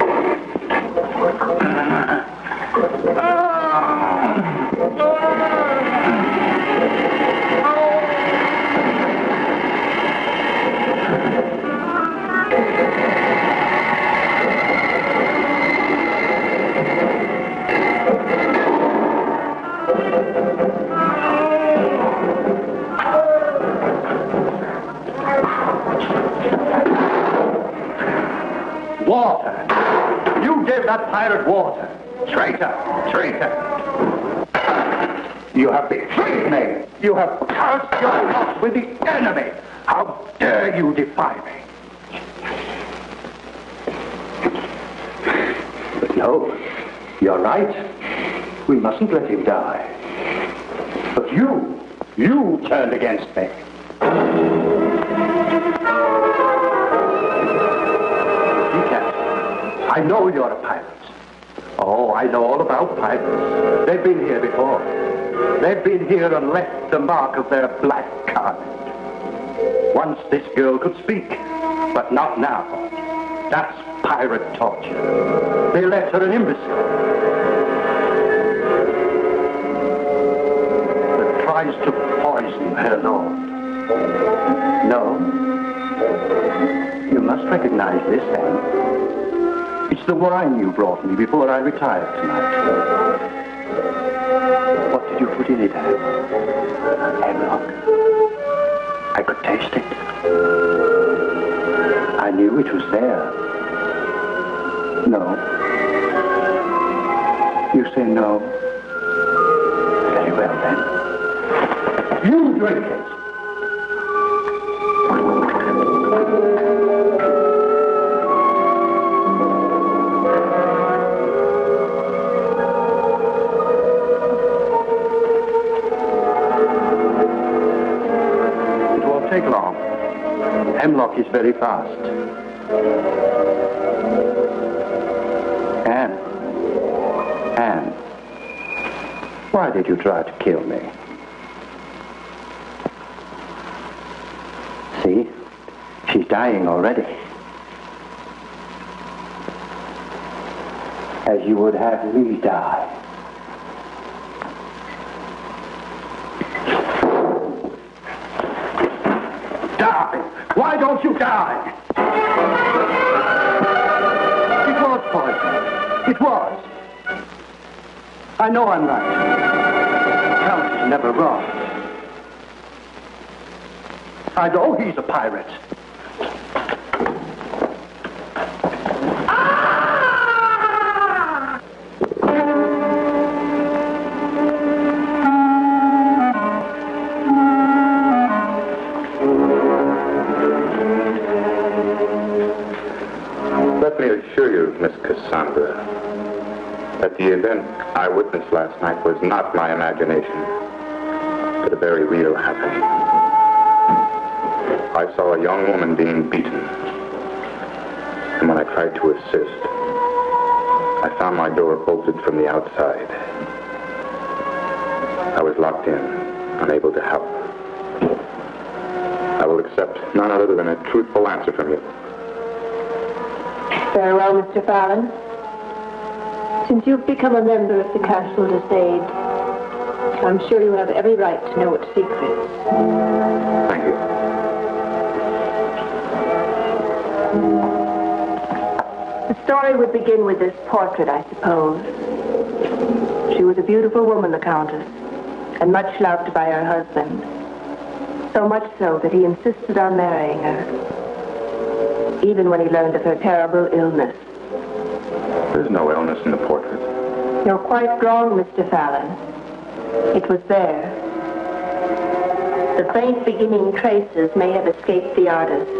Water! You gave that pirate water! Traitor! Traitor! You have betrayed me! You have cast your lot with the enemy! How dare you defy me? But no, you're right. We mustn't let him die. But you turned against me. I know you're a pirate. Oh, I know all about pirates. They've been here before. They've been here and left the mark of their black card. Once this girl could speak, but not now. That's pirate torture. They left her an imbecile that tries to poison her lord. No? You must recognize this, then. It's the wine you brought me before I retired tonight. What did you put in it, Anne? Hemlock. I could taste it. I knew it was there. No. You say no? Very well, then. You drink it! Take long. Hemlock is very fast. Anne, why did you try to kill me? See, she's dying already. As you would have me die. Why don't you die? It was poison. It was. I know I'm right. The Count is never wrong. I know he's a pirate. Let me assure you, Miss Cassandra, that the event I witnessed last night was not my imagination, but a very real happening. I saw a young woman being beaten, and when I tried to assist, I found my door bolted from the outside. I was locked in, unable to help. I will accept none other than a truthful answer from you. Very well, Mr. Fallon. Since you've become a member of the Castle D'Sade, I'm sure you have every right to know its secrets. Thank you. The story would begin with this portrait, I suppose. She was a beautiful woman, the Countess, and much loved by her husband. So much so that he insisted on marrying her, even when he learned of her terrible illness. There's no illness in the portrait. You're quite wrong, Mr. Fallon. It was there. The faint beginning traces may have escaped the artist,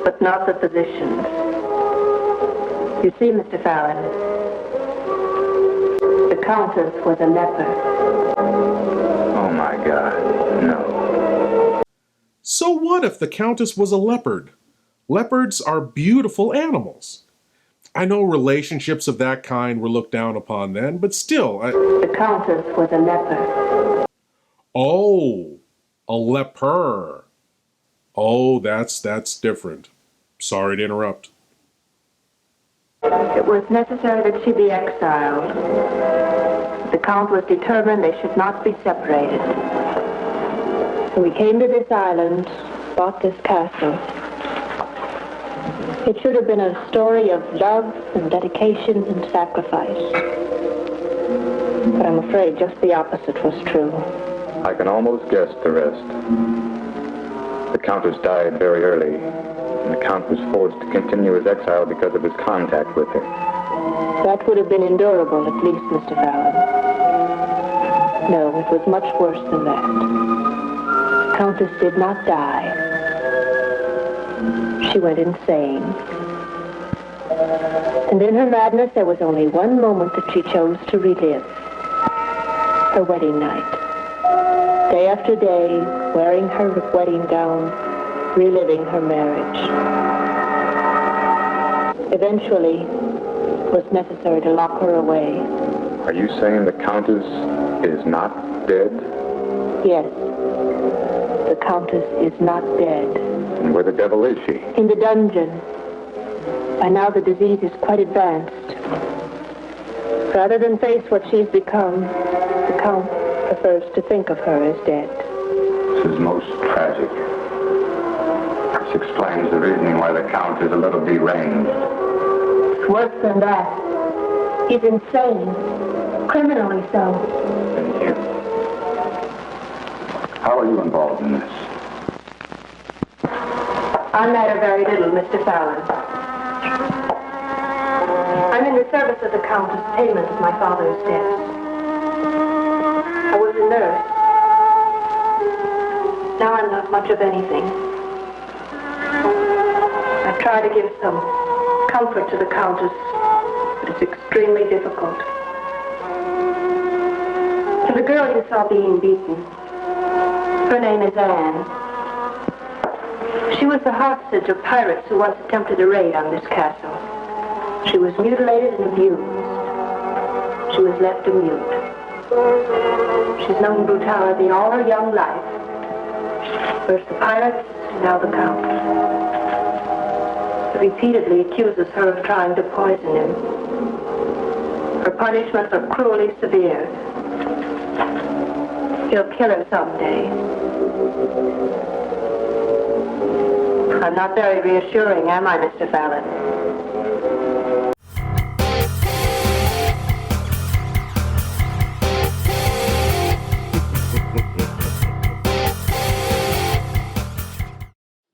but not the physicians. You see, Mr. Fallon, the Countess was a leper. Oh my God, no. So what if the Countess was a leopard? Leopards are beautiful animals. I know relationships of that kind were looked down upon then, but still... The Countess was a leper. Oh, a leper. Oh, that's different. Sorry to interrupt. It was necessary that she be exiled. The Count was determined they should not be separated. So we came to this island, bought this castle. It should have been a story of love and dedication and sacrifice. But I'm afraid just the opposite was true. I can almost guess the rest. The Countess died very early, and the Count was forced to continue his exile because of his contact with her. That would have been endurable, at least, Mr. Fallon. No, it was much worse than that. The Countess did not die. She went insane. And in her madness, there was only one moment that she chose to relive. Her wedding night. Day after day, wearing her wedding gown, reliving her marriage. Eventually, it was necessary to lock her away. Are you saying the Countess is not dead? Yes, the Countess is not dead. And where the devil is she? In the dungeon. By now the disease is quite advanced. Rather than face what she's become, the Count prefers to think of her as dead. This is most tragic. This explains the reasoning why the Count is a little deranged. It's worse than that. He's insane. Criminally so. Thank you. How are you involved in this? I matter very little, Mr. Fallon. I'm in the service of the Countess' payment of my father's debts. I was a nurse. Now I'm not much of anything. I try to give some comfort to the Countess, but it's extremely difficult. To the girl you saw being beaten, her name is Anne. She was the hostage of pirates who once attempted a raid on this castle. She was mutilated and abused. She was left a mute. She's known brutality all her young life. First the pirates, now the Count. He repeatedly accuses her of trying to poison him. Her punishments are cruelly severe. He'll kill her someday. I'm not very reassuring, am I, Mr. Fallon?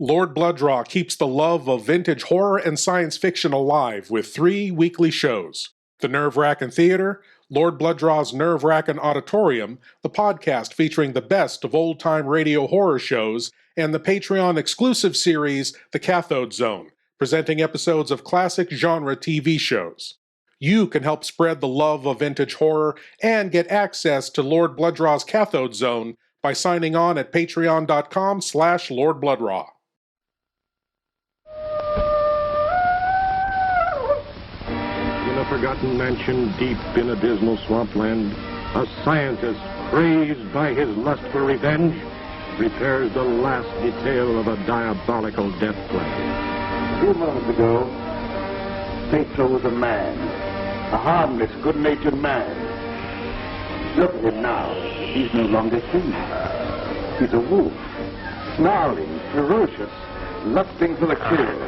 Lord Blood-Rah keeps the love of vintage horror and science fiction alive with 3 weekly shows. The Nerve-Wrackin Theater, Lord Blood-Rah's Nerve-Wrackin Auditorium, the podcast featuring the best of old-time radio horror shows, and the Patreon exclusive series, The Cathode Zone, presenting episodes of classic genre TV shows. You can help spread the love of vintage horror and get access to Lord Blood-Rah's Cathode Zone by signing on at patreon.com/Lord Blood-Rah. In a forgotten mansion deep in a dismal swampland, a scientist, crazed by his lust for revenge, repairs the last detail of a diabolical death plan. A few moments ago, Pedro was a man, a harmless, good-natured man. Look at him now. He's no longer human. He's a wolf, snarling, ferocious, lusting for the kill.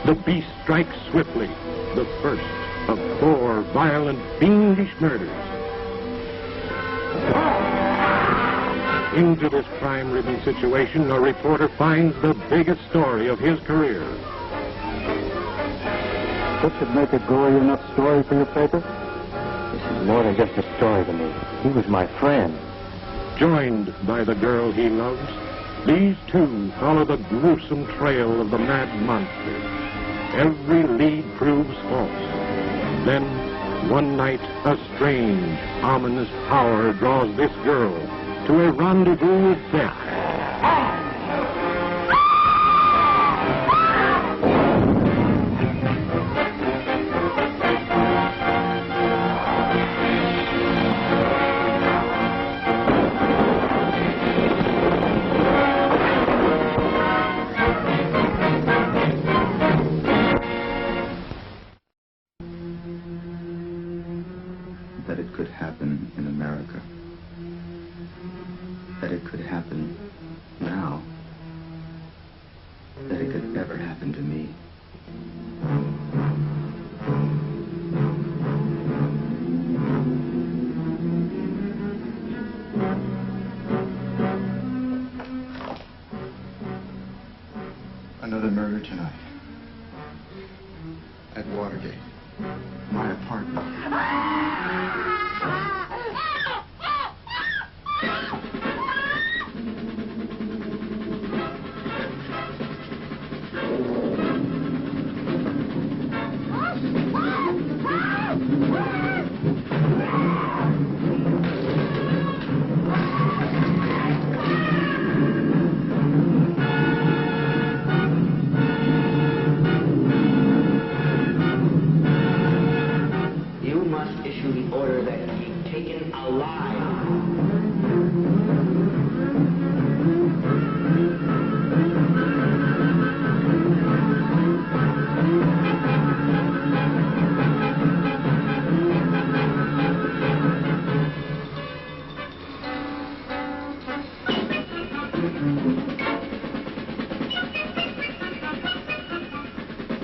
The beast strikes swiftly, the first of 4 violent, fiendish murders. Into this crime-ridden situation, a reporter finds the biggest story of his career. What should make a gory enough story for your paper? This is more than just a story to me. He was my friend. Joined by the girl he loves, these two follow the gruesome trail of the mad monster. Every lead proves false. Then, one night, a strange, ominous power draws this girl to a rendezvous with death. That it could happen in America. That it could happen now. That it could ever happen to me. Another murder tonight. At Watergate. My apartment.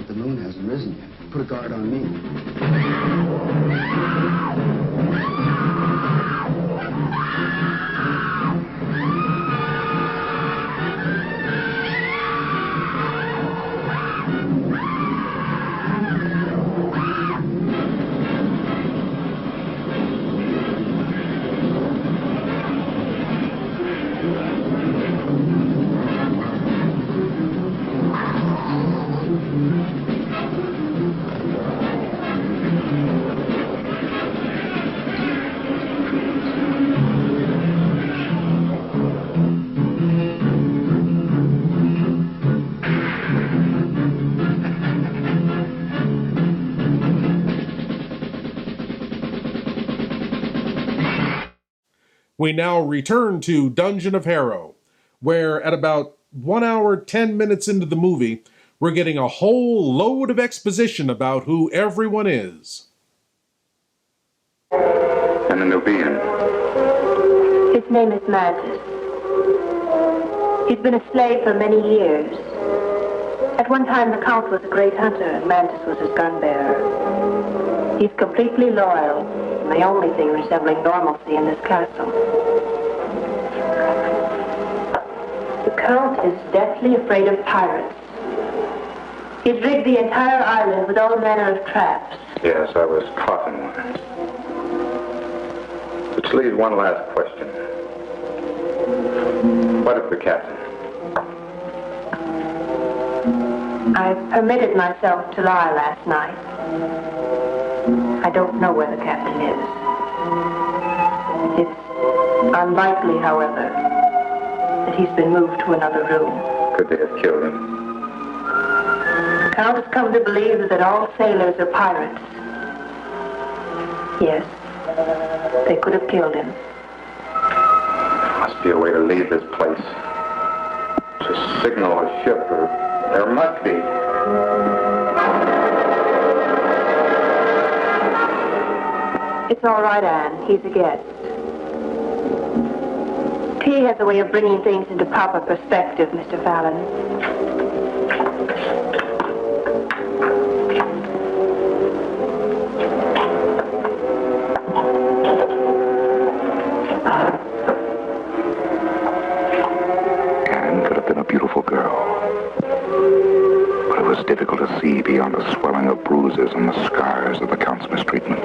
The moon hasn't risen yet. Put a guard on me. We now return to Dungeon of Harrow, where at about 1 hour, 10 minutes into the movie, we're getting a whole load of exposition about who everyone is. And the Nubian. His name is Mantis. He's been a slave for many years. At one time, the Count was a great hunter, and Mantis was his gun bearer. He's completely loyal, and the only thing resembling normalcy in this castle. Count is deathly afraid of pirates. He's rigged the entire island with all manner of traps. Yes, I was caught in one. Which leaves one last question. What of the captain? I permitted myself to lie last night. I don't know where the captain is. It's unlikely, however, that he's been moved to another room. Could they have killed him? The Count has come to believe that all sailors are pirates. Yes, they could have killed him. Must be a way to leave this place. To signal a ship, or there must be. It's all right, Anne. He's a guest. Tea has a way of bringing things into proper perspective, Mr. Fallon. Anne could have been a beautiful girl. But it was difficult to see beyond the swelling of bruises and the scars of the Count's mistreatment.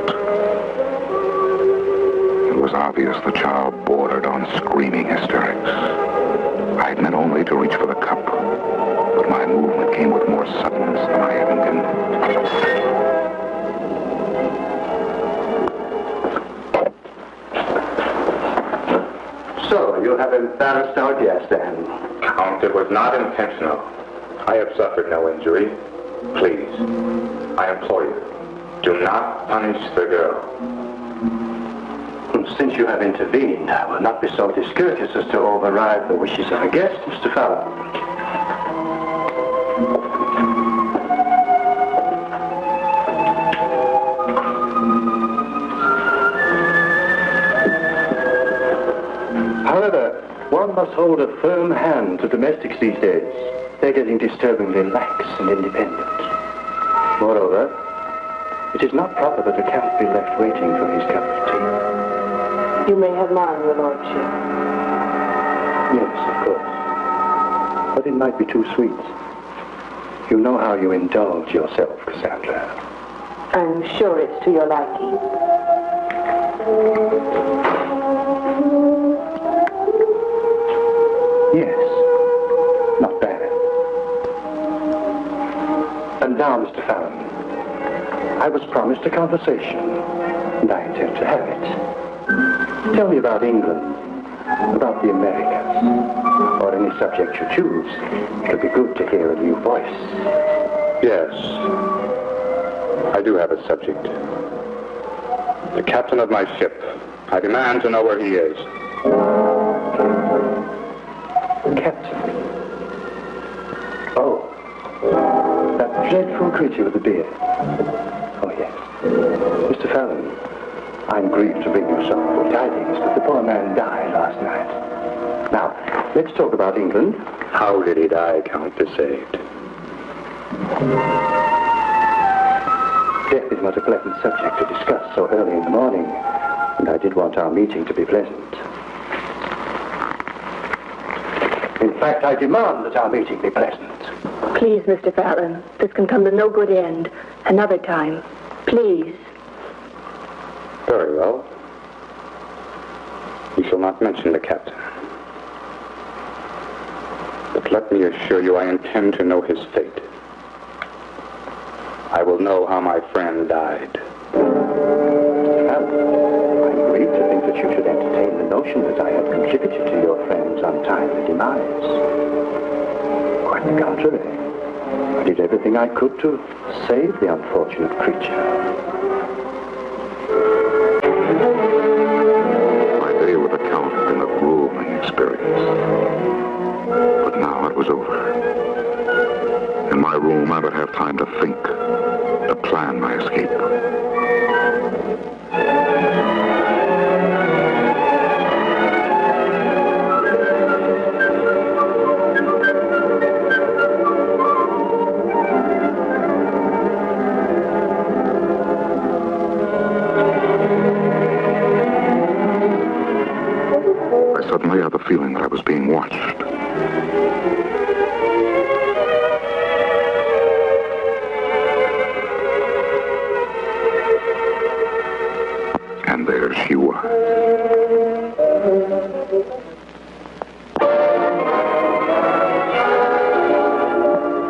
It was obvious the child bordered on screaming hysterics. I had meant only to reach for the cup, but my movement came with more suddenness than I had intended. So, you have embarrassed our guest, Anne. Count, it was not intentional. I have suffered no injury. Please, I implore you, do not punish the girl. Since you have intervened, I will not be so discourteous as to override the wishes of a guest, Mr. Fallon. However, one must hold a firm hand to domestics these days. They're getting disturbingly lax and independent. Moreover, it is not proper that a Count be left waiting for his cup of tea. You may have mine, Your Lordship. Yes, of course. But it might be too sweet. You know how you indulge yourself, Cassandra. I'm sure it's to your liking. Yes. Not bad. And now, Mr. Fallon, I was promised a conversation, and I intend to have it. Tell me about England, about the Americas, or any subject you choose. It'll be good to hear a new voice. Yes, I do have a subject. The captain of my ship. I demand to know where he is. Captain. Oh, that dreadful creature with the beard. Oh, yes. Mr. Fallon, I'm grieved to bring you sorrowful tidings, but the poor man died last night. Now, let's talk about England. How did he die, Count de Sade? Death is not a pleasant subject to discuss so early in the morning, and I did want our meeting to be pleasant. In fact, I demand that our meeting be pleasant. Please, Mr. Fallon, this can come to no good end. Another time. Please. Very well. You shall not mention the captain. But let me assure you I intend to know his fate. I will know how my friend died. I'm grieved to think that you should entertain the notion that I have contributed to your friend's untimely demise. Quite the contrary. I did everything I could to save the unfortunate creature. My day with the Count had been a grueling experience. But now it was over. In my room, I would have time to think, to plan my escape. I suddenly had the feeling that I was being watched. And there she was.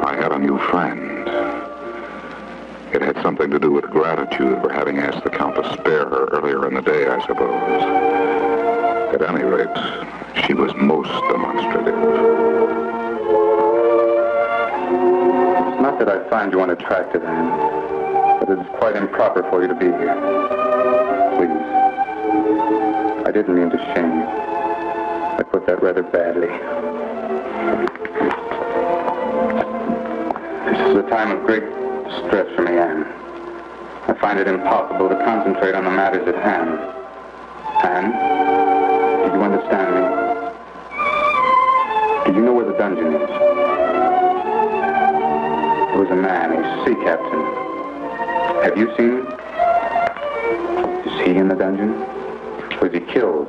I had a new friend. It had something to do with gratitude for having asked the Count to spare her earlier in the day, I suppose. At any rate, she was most demonstrative. It's not that I find you unattractive, Anne, but it is quite improper for you to be here. Please. I didn't mean to shame you. I put that rather badly. This is a time of great distress for me, Anne. I find it impossible to concentrate on the matters at hand. Anne, do you understand me? Do you know where the dungeon is? There was a man, a sea captain. Have you seen him? Is he in the dungeon? Was he killed?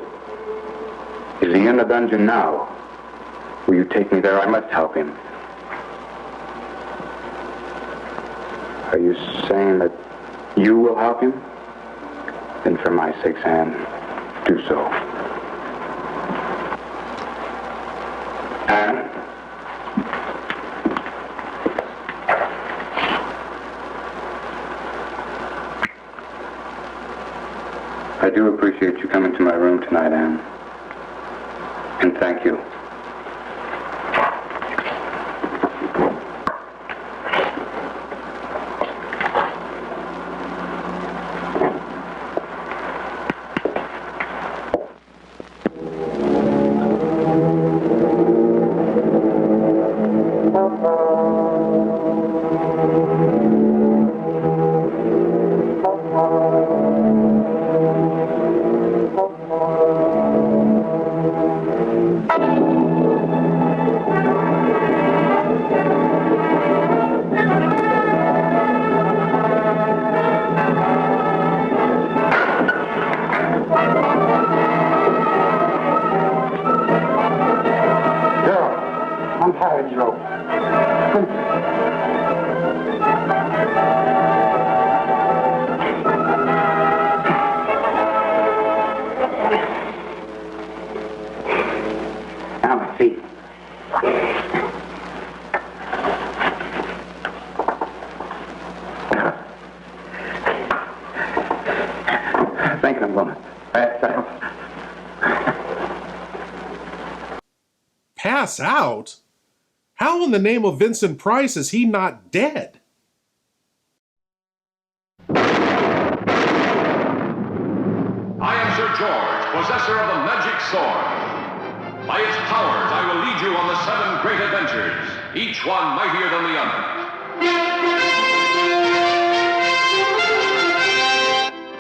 Is he in the dungeon now? Will you take me there? I must help him. Are you saying that you will help him? Then for my sake, Anne, do so. Anne? I do appreciate you coming to my room tonight, Anne. And thank you. Pass out? How in the name of Vincent Price is he not dead? I am Sir George, possessor of the magic sword. By its powers, I will lead you on the 7 great adventures, each one mightier than the other.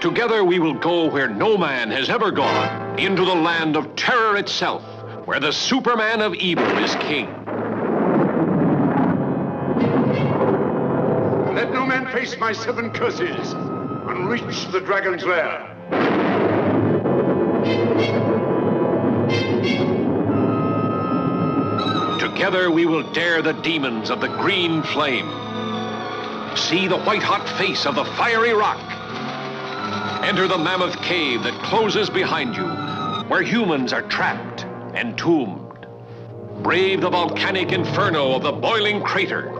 Together we will go where no man has ever gone, into the land of terror itself, where the Superman of evil is king. Let no man face my 7 curses and reach the dragon's lair. Together we will dare the demons of the green flame. See the white-hot face of the fiery rock. Enter the mammoth cave that closes behind you, where humans are trapped, entombed. Brave the volcanic inferno of the boiling crater.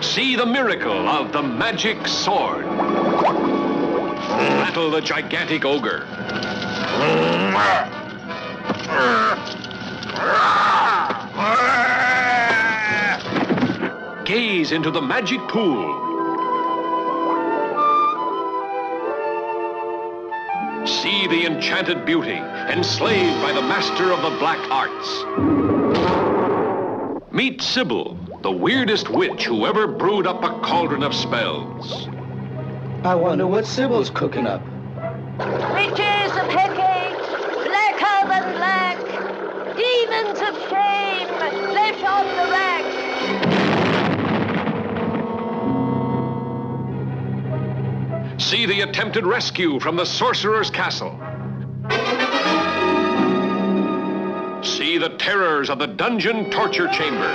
See the miracle of the magic sword. Battle the gigantic ogre. Gaze into the magic pool. See the enchanted beauty, enslaved by the master of the black arts. Meet Sybil, the weirdest witch who ever brewed up a cauldron of spells. I wonder what Sybil's cooking up. Witches of Hecate, blacker than black, demons of shame, flesh on the rack. See the attempted rescue from the sorcerer's castle. See the terrors of the dungeon torture chamber.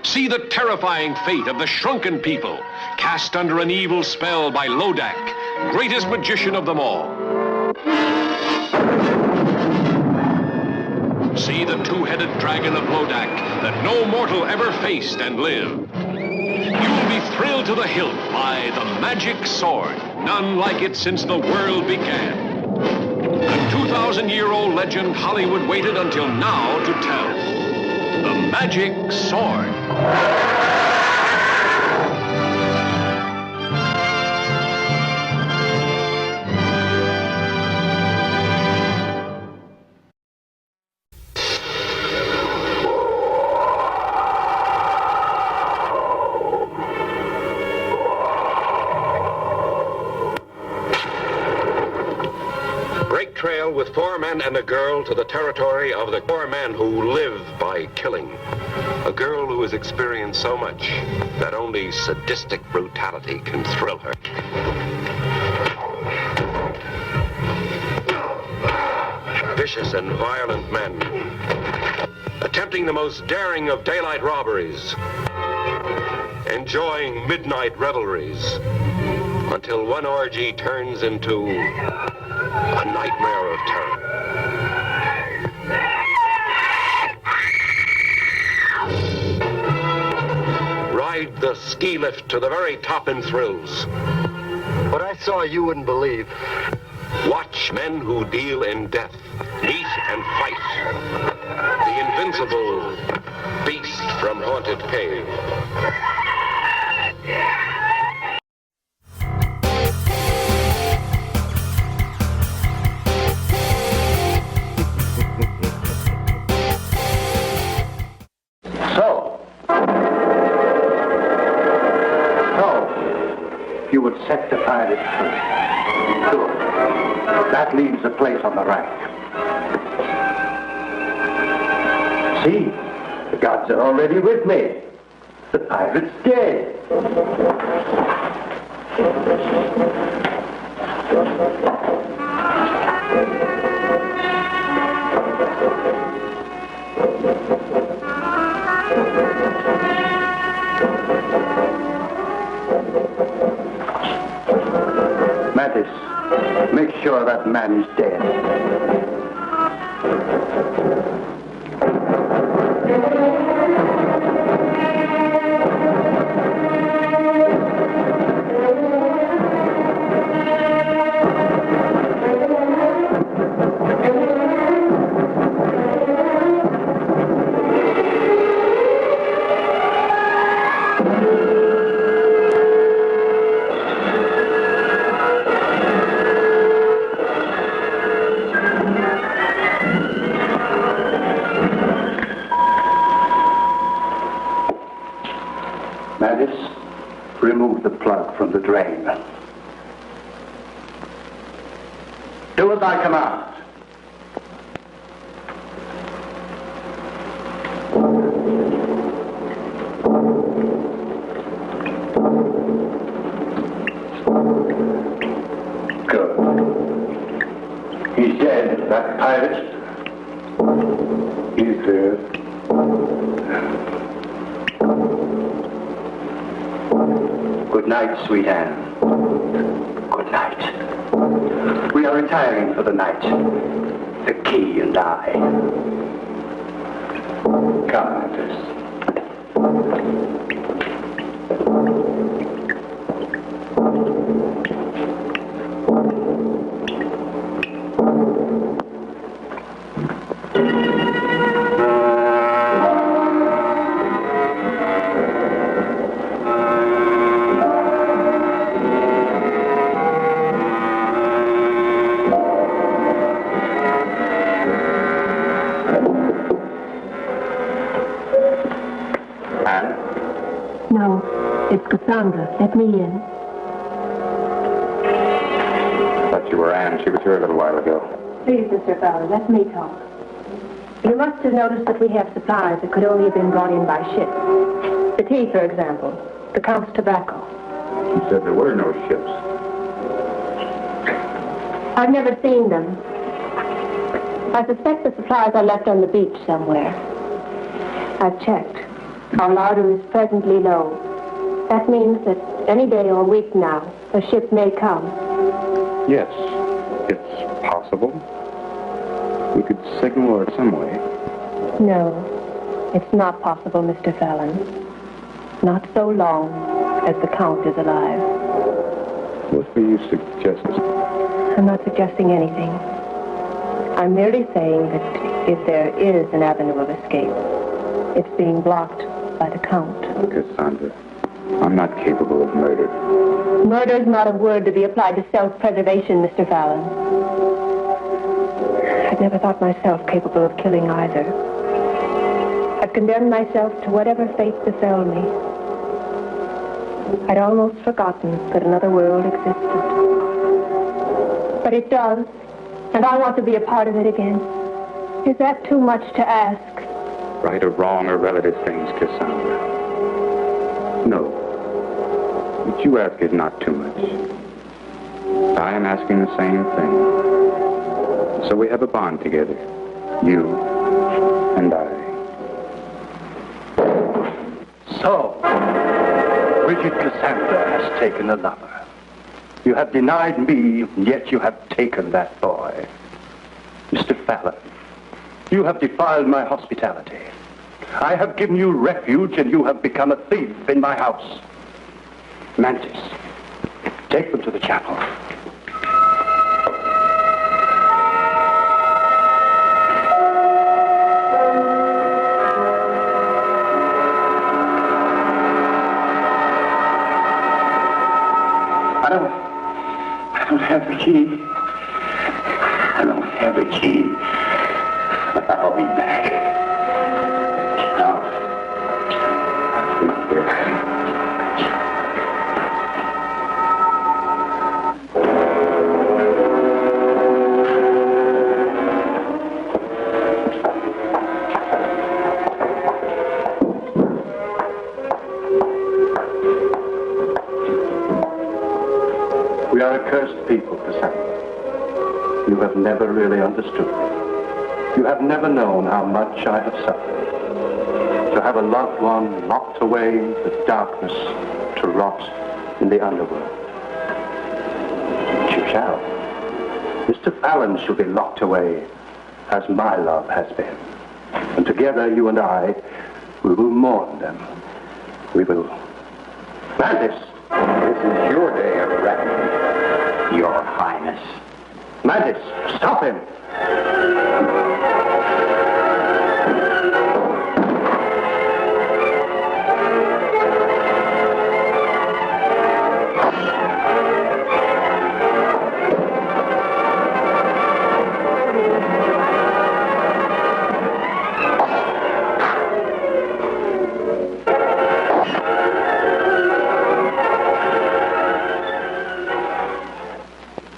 See the terrifying fate of the shrunken people, cast under an evil spell by Lodak, greatest magician of them all. See the two-headed dragon of Lodak that no mortal ever faced and lived. You will be thrilled to the hilt by the magic sword, none like it since the world began. The 2,000-year-old legend Hollywood waited until now to tell. The Magic Sword. Trail with 4 men and a girl to the territory of the 4 men who live by killing. A girl who has experienced so much that only sadistic brutality can thrill her. Vicious and violent men, attempting the most daring of daylight robberies, enjoying midnight revelries, until one orgy turns into a nightmare of terror. Ride the ski lift to the very top in thrills. What I saw you wouldn't believe. Watch men who deal in death, meet and fight. The invincible beast from Haunted Cave. You would set the pirates free. Good. That leaves a place on the rack. See, the gods are already with me. The pirate's dead. Mattis, make sure that man is dead. Remove the plug from the drain. Do as I command. Good. He's dead, that pirate. He's dead. Good night, sweet Anne. Good night. We are retiring for the night. The key and I. Come, Mattis. No, it's Cassandra. Let me in. Thought you were Anne. She was here a little while ago. Please, Mr. Fowler, let me talk. You must have noticed that we have supplies that could only have been brought in by ship. The tea, for example. The Count's tobacco. She said there were no ships. I've never seen them. I suspect the supplies are left on the beach somewhere. I've checked. Our larder is presently low. That means that any day or week now, a ship may come. Yes, it's possible. We could signal her some way. No, it's not possible, Mr. Fallon. Not so long as the Count is alive. What do you suggest? I'm not suggesting anything. I'm merely saying that if there is an avenue of escape, it's being blocked by the Count. Cassandra, I'm not capable of murder. Murder is not a word to be applied to self-preservation, Mr. Fallon. I've never thought myself capable of killing either. I've condemned myself to whatever fate befell me. I'd almost forgotten that another world existed. But it does, and I want to be a part of it again. Is that too much to ask? Right or wrong or relative things, Cassandra. No. What you ask is not too much. I am asking the same thing. So we have a bond together. You and I. So, Bridget Cassandra has taken a lover. You have denied me, yet you have taken that boy. Mr. Fallon, you have defiled my hospitality. I have given you refuge, and you have become a thief in my house. Mantis, take them to the chapel. I don't have the key. I don't have the key. But I'll be back. Now, we are a cursed people, Cassandra. You have never really understood me. You have never known how much I have suffered. To have a loved one locked away in the darkness to rot in the underworld. But you shall. Mr. Fallon shall be locked away as my love has been. And together, you and I, we will mourn them. We will... Mantis! This is your day of reckoning, Your Highness. Mantis, stop him!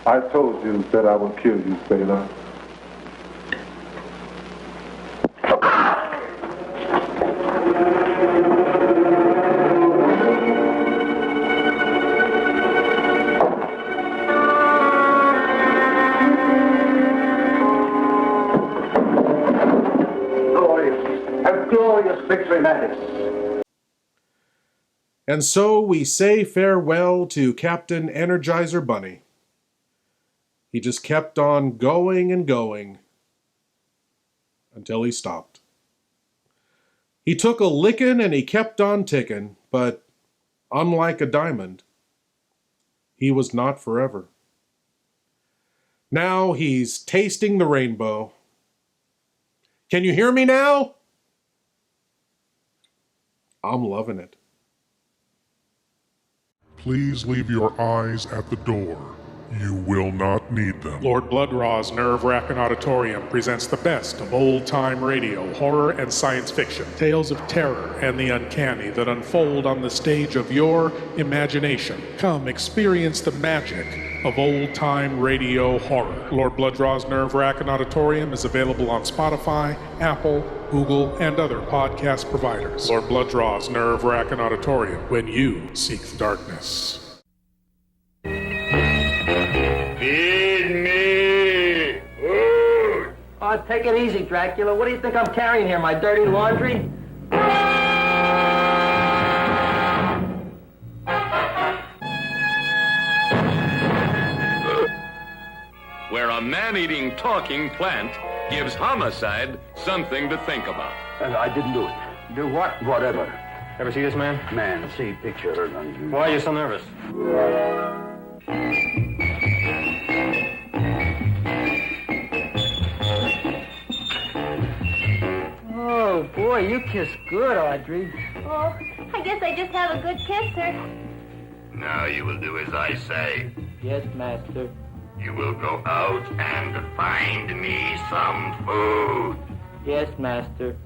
I told you that I would kill you, sailor. Glorious victory, Mantis. And so we say farewell to Captain Energizer Bunny. He just kept on going and going until he stopped. He took a lickin' and he kept on tickin', but unlike a diamond, he was not forever. Now he's tasting the rainbow. Can you hear me now? I'm loving it. Please leave your eyes at the door. You will not need them. Lord Blood-Rah's Nerve-Wrackin Auditorium presents the best of old-time radio, horror, and science fiction. Tales of terror and the uncanny that unfold on the stage of your imagination. Come experience the magic of old-time radio horror. Lord Blood-Rah's Nerve-Wrackin Auditorium is available on Spotify, Apple, Google, and other podcast providers. Lord Blood-Rah's Nerve-Wrackin Auditorium, when you seek the darkness. Feed me food. Oh, take it easy, Dracula. What do you think I'm carrying here, my dirty laundry? Where a man-eating, talking plant gives homicide something to think about. I didn't do it. Do what? Whatever. Ever see this man? Man, see picture. Why are you so nervous? Oh, boy, you kiss good, Audrey. Oh, I guess I just have a good kisser. Now you will do as I say. Yes, master. You will go out and find me some food. Yes, master.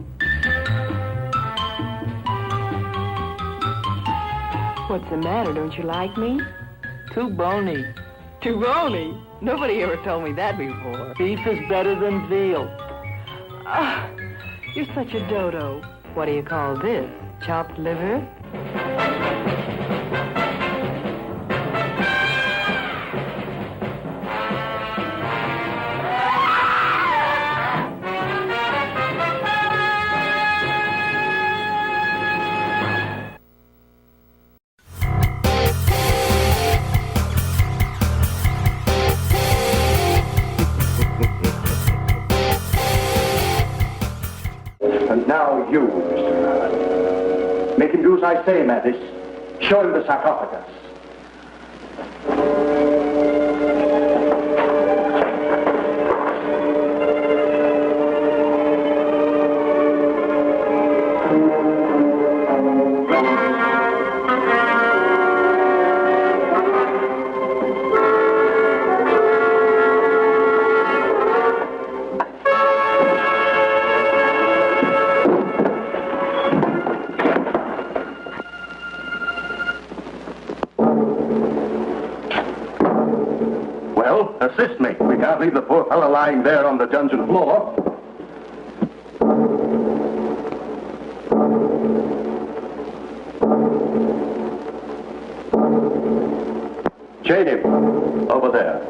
What's the matter? Don't you like me? Too bony. Too bony? Nobody ever told me that before. Beef is better than veal. Ah, you're such a dodo. What do you call this? Chopped liver? And now you, Mr. Allen. Make him do as I say, Mattis. Show him the sarcophagus. Assist me. We can't leave the poor fellow lying there on the dungeon floor. Chain him. Over there.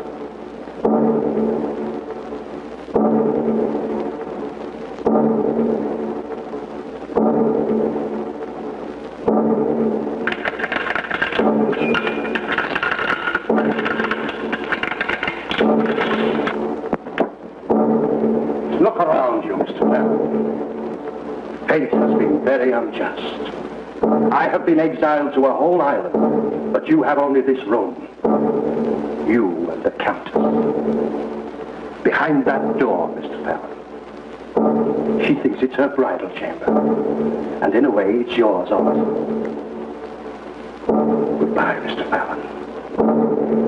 Look around you, Mr. Bell. Fate has been very unjust. I have been exiled to a whole island, but you have only this room. You and the Countess. Behind that door, Mr. Fallon. She thinks it's her bridal chamber. And in a way, it's yours also. Goodbye, Mr. Fallon.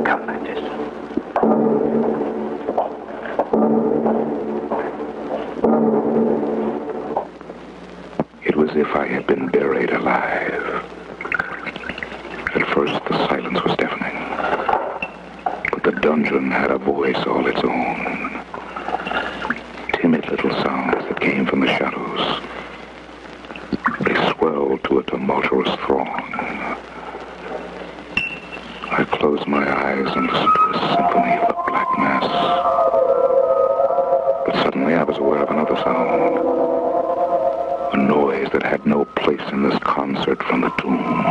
Come, Mantis. It was as if I had been buried alive. At first, the silence was deafening. But the dungeon had a voice all its own. Timid little sounds that came from the shadows. They swelled to a tumultuous throng. I closed my eyes and listened to a symphony of the Black Mass. But suddenly I was aware of another sound. A noise that had no place in this concert from the tomb.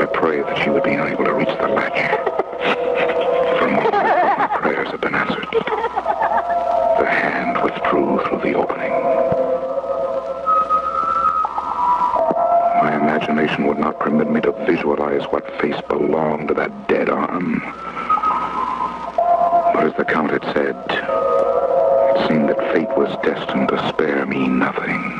I prayed that she would be unable to reach the latch. For a moment, my prayers had been answered. The hand withdrew through the opening. My imagination would not permit me to visualize what face belonged to that dead arm. But as the Count had said, it seemed that fate was destined to spare me nothing.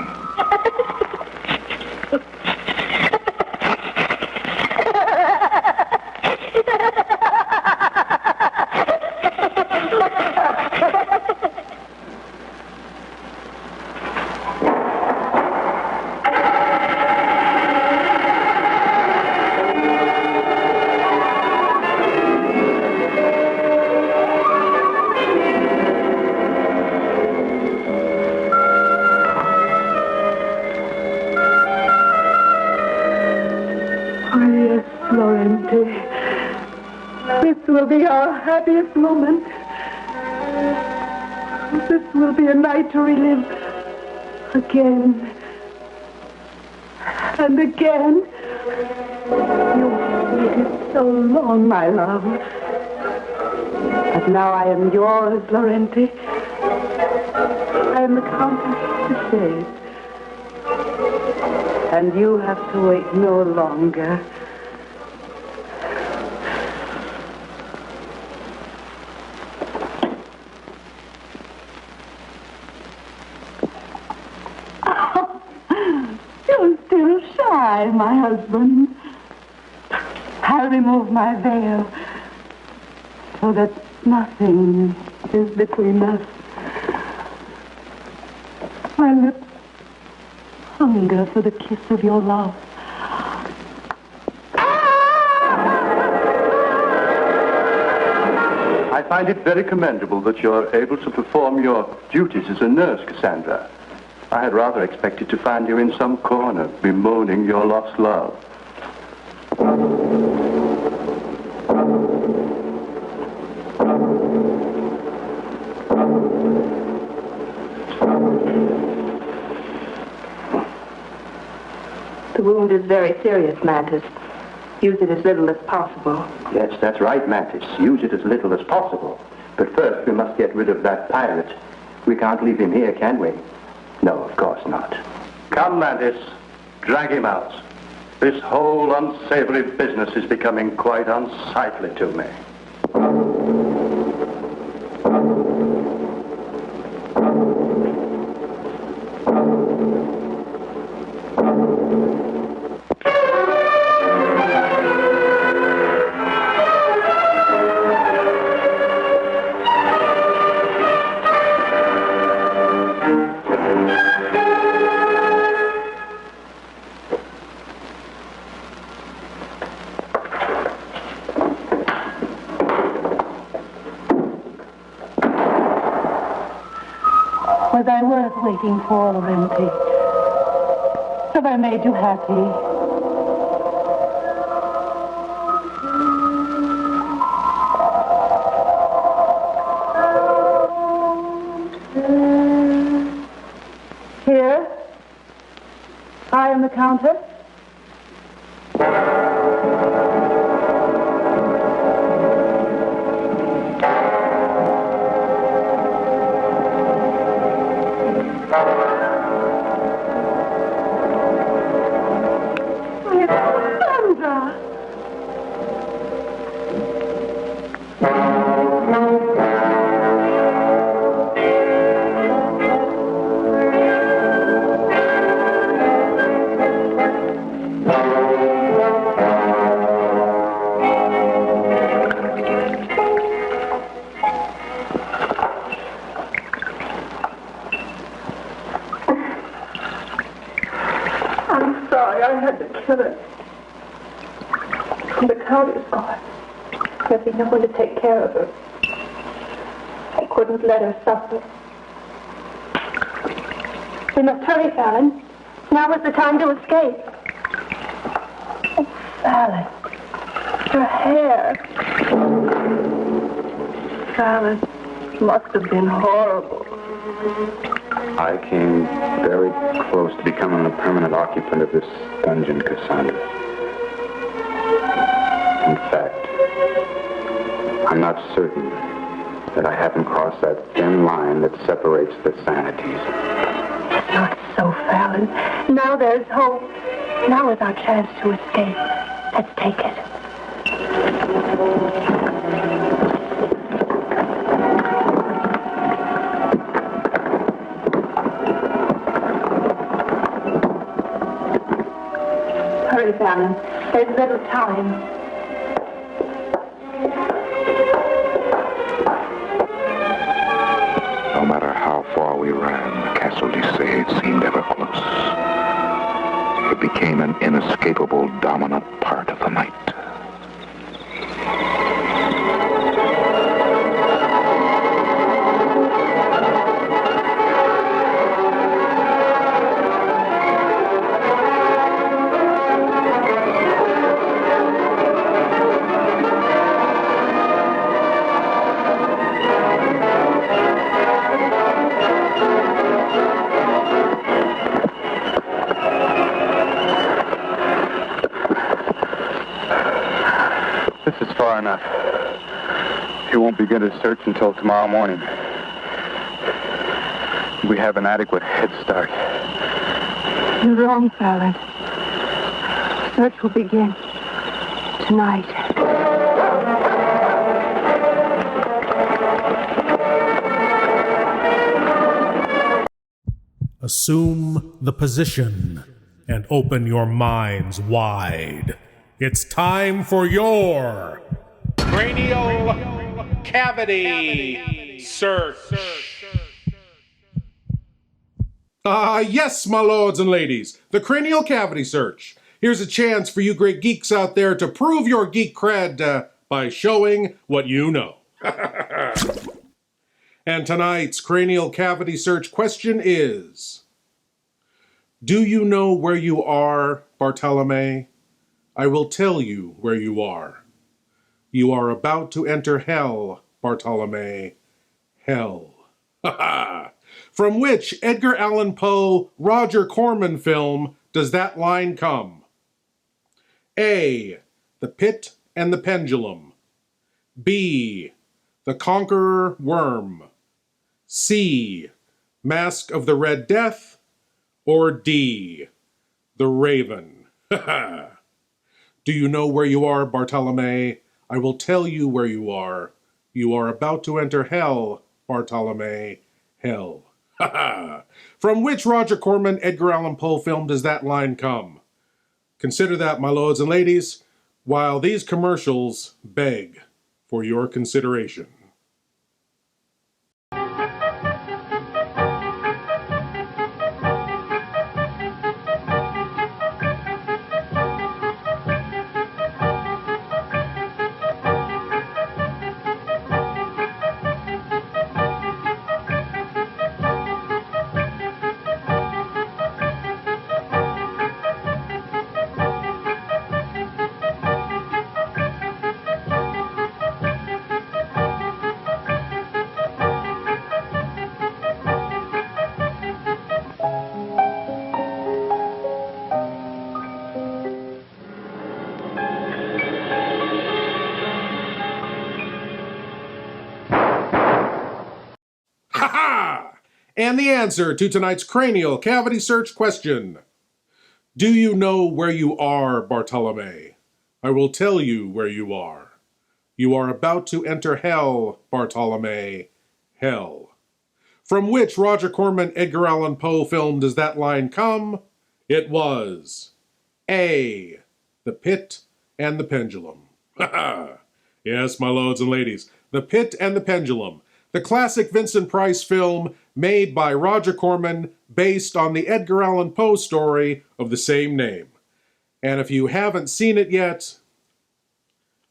Laurenti. This will be our happiest moment. This will be a night to relive again and again. You waited so long, my love. But now I am yours, Laurenti. I am the Countess de Sade. And you have to wait no longer. You're still shy, my husband. I'll remove my veil so that nothing is between us. My lips hunger for the kiss of your love. I find it very commendable that you're able to perform your duties as a nurse, Cassandra. I had rather expected to find you in some corner bemoaning your lost love. The wound is very serious, Mantis. Use it as little as possible. Yes, that's right, Mantis. Use it as little as possible. But first, we must get rid of that pirate. We can't leave him here, can we? No, of course not. Come, Mantis. Drag him out. This whole unsavory business is becoming quite unsightly to me. Was I worth waiting for, Laurenti? Have I made you happy? Here, I am the Countess. I'm sorry, I had to kill her. The Count is gone. There'll be no one to take care of her. I couldn't let her suffer. We must hurry, Fallon. Now is the time to escape. Oh, Fallon. Your hair. Fallon, must have been horrible. I came very close to becoming a permanent occupant of this dungeon, Cassandra. In fact, I'm not certain that I haven't crossed that thin line that separates the sanities. Not so, Fallon. Now there's hope. Now is our chance to escape. Let's take it. Hurry, Fallon. There's little time. No matter how far we ran, the Castle de Sade seemed ever close. It became an inescapable, dominant part of the night. This is far enough. He won't begin his search until tomorrow morning. We have an adequate head start. You're wrong, Fallon. Search will begin tonight. Assume the position and open your minds wide. It's time for your cranial cavity search. Yes, my lords and ladies, the cranial cavity search. Here's a chance for you great geeks out there to prove your geek cred by showing what you know. And tonight's cranial cavity search question is, do you know where you are, Bartolome? I will tell you where you are. You are about to enter hell, Bartolome. Hell. From which Edgar Allan Poe, Roger Corman film does that line come? A. The Pit and the Pendulum. B. The Conqueror Worm. C. Mask of the Red Death. Or D. The Raven. Do you know where you are, Bartolome? I will tell you where you are. You are about to enter hell, Bartolome. Hell. From which Roger Corman, Edgar Allan Poe film does that line come? Consider that, my lords and ladies, while these commercials beg for your consideration. And the answer to tonight's cranial cavity search question. Do you know where you are, Bartolome? I will tell you where you are. You are about to enter hell, Bartolome. Hell. From which Roger Corman, Edgar Allan Poe film does that line come? It was A. The Pit and the Pendulum. Yes, my lords and ladies, The Pit and the Pendulum. The classic Vincent Price film made by Roger Corman based on the Edgar Allan Poe story of the same name. And if you haven't seen it yet,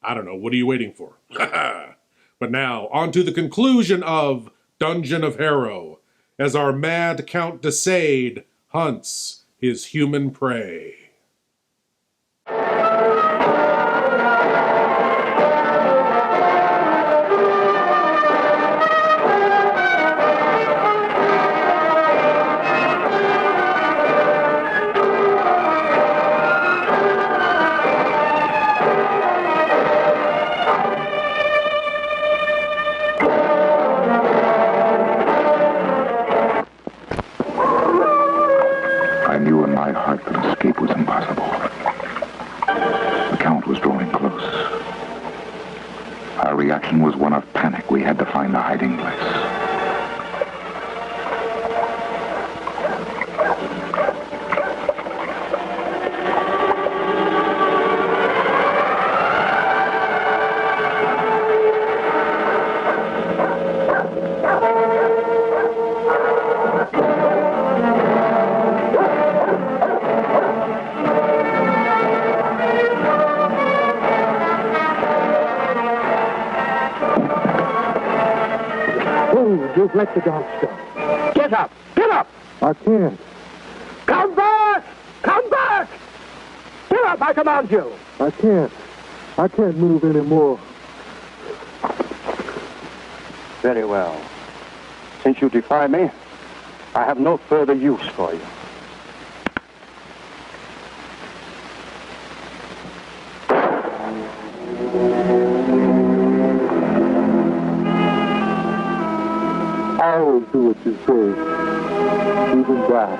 I don't know, what are you waiting for? But now, on to the conclusion of Dungeon of Harrow, as our mad Count de Sade hunts his human prey. I knew in my heart that escape was impossible. The Count was drawing close. Our reaction was one of panic. We had to find a hiding place. You've let the dogs go. Get up! Get up! I can't. Come back! Come back! Get up, I command you! I can't. I can't move anymore. Very well. Since you defy me, I have no further use for you. true what you say, even die.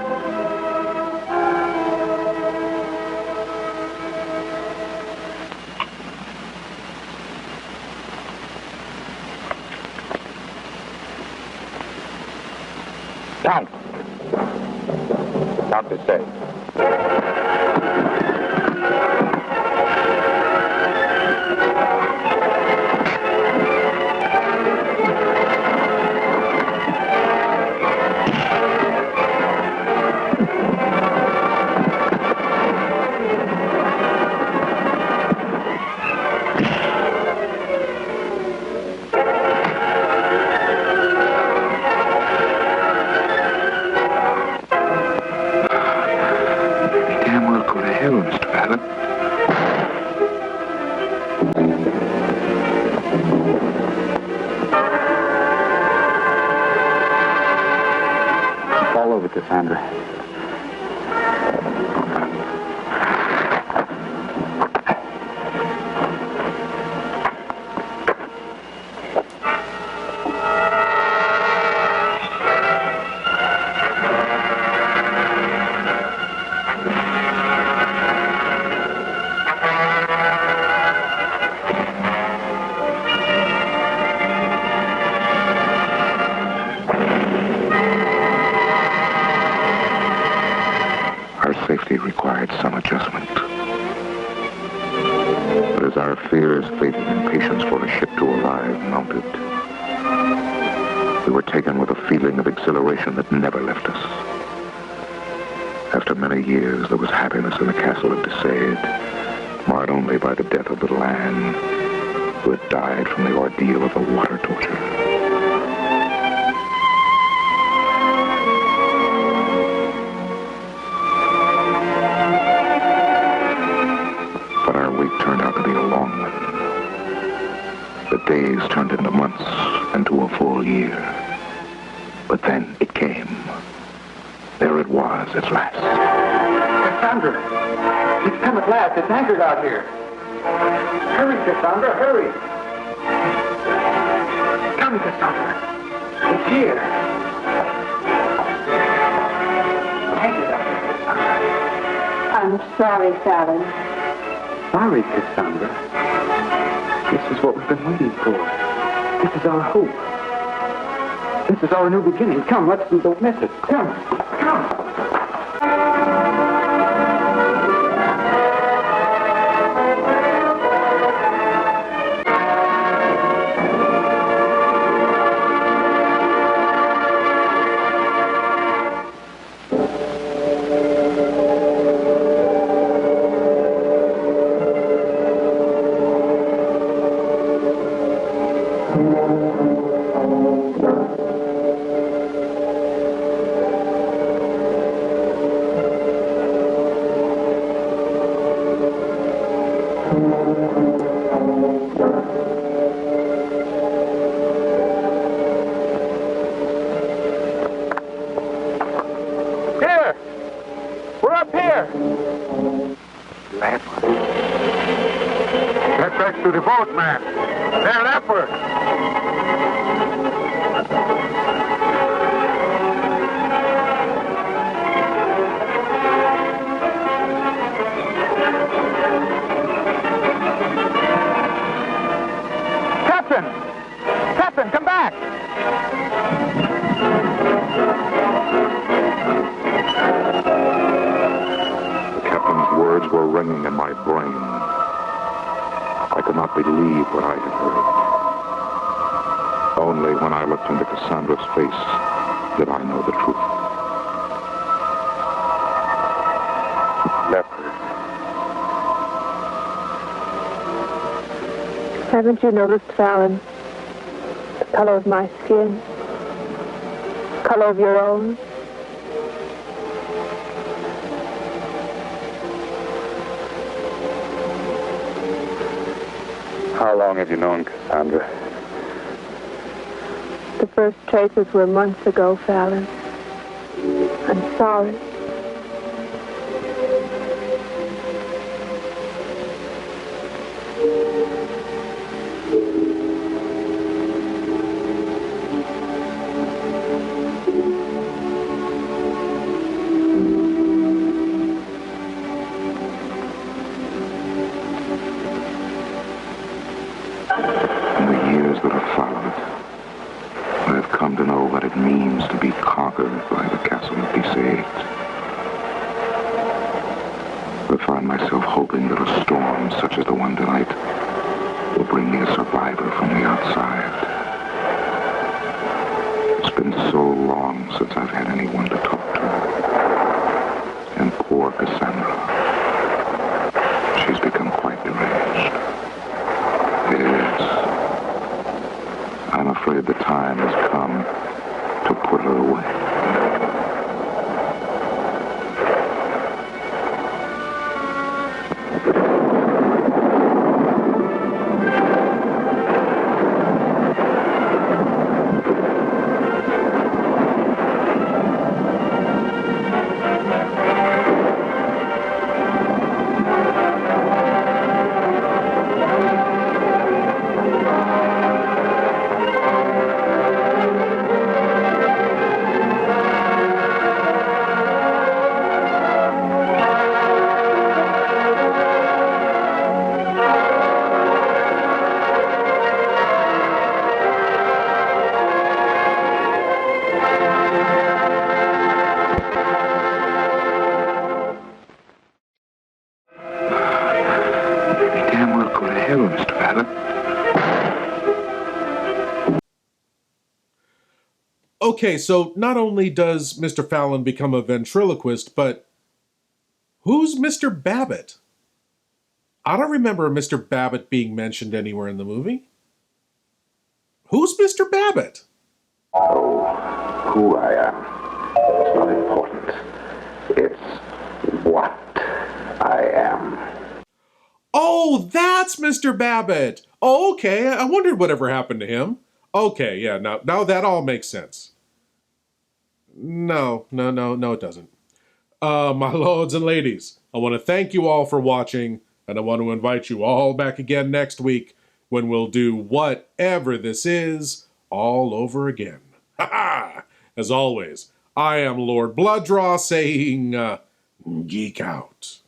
Count. Count to say. All over, Cassandra. Safety required some adjustment. But as our fears faded in patience for a ship to arrive mounted, we were taken with a feeling of exhilaration that never left us. After many years, there was happiness in the castle of Desaid, marred only by the death of little Anne, who had died from the ordeal of the water torture. Turned out to be a long one. The days turned into months and to a full year. But then it came. There it was at last. Cassandra! It's come at last. It's anchored out here. Hurry, Cassandra, hurry! Come, Cassandra. It's here. Anchored out here, Cassandra. I'm sorry, Fallon. Sorry, Cassandra. This is what we've been waiting for. This is our hope. This is our new beginning. Come, don't miss it. Come. To the boat, man. They're leopard. Captain, come back! The captain's words were ringing in my brain. I could not believe what I had heard. Only when I looked into Cassandra's face did I know the truth. Leopard. Haven't you noticed, Fallon, the color of my skin? The color of your own? How long have you known Cassandra? The first traces were months ago, Fallon. I'm sorry. In the years that have followed, I have come to know what it means to be conquered by the castle it besieged. I find myself hoping that a storm such as the one tonight will bring me a survivor from the outside. It's been so long since I've had anyone to talk to. And poor Cassandra, she's become quite deranged. Yes, I'm afraid the time has come to put her away. Okay, so not only does Mr. Fallon become a ventriloquist, but who's Mr. Babbitt? I don't remember Mr. Babbitt being mentioned anywhere in the movie. Who's Mr. Babbitt? Oh, who I am. It's not important. It's what I am. Oh, that's Mr. Babbitt! Oh, okay, I wondered whatever happened to him. Okay, yeah, now that all makes sense. No, it doesn't. My lords and ladies, I want to thank you all for watching, and I want to invite you all back again next week when we'll do whatever this is all over again. Ha ha! As always, I am Lord Blood-Rah saying, geek out.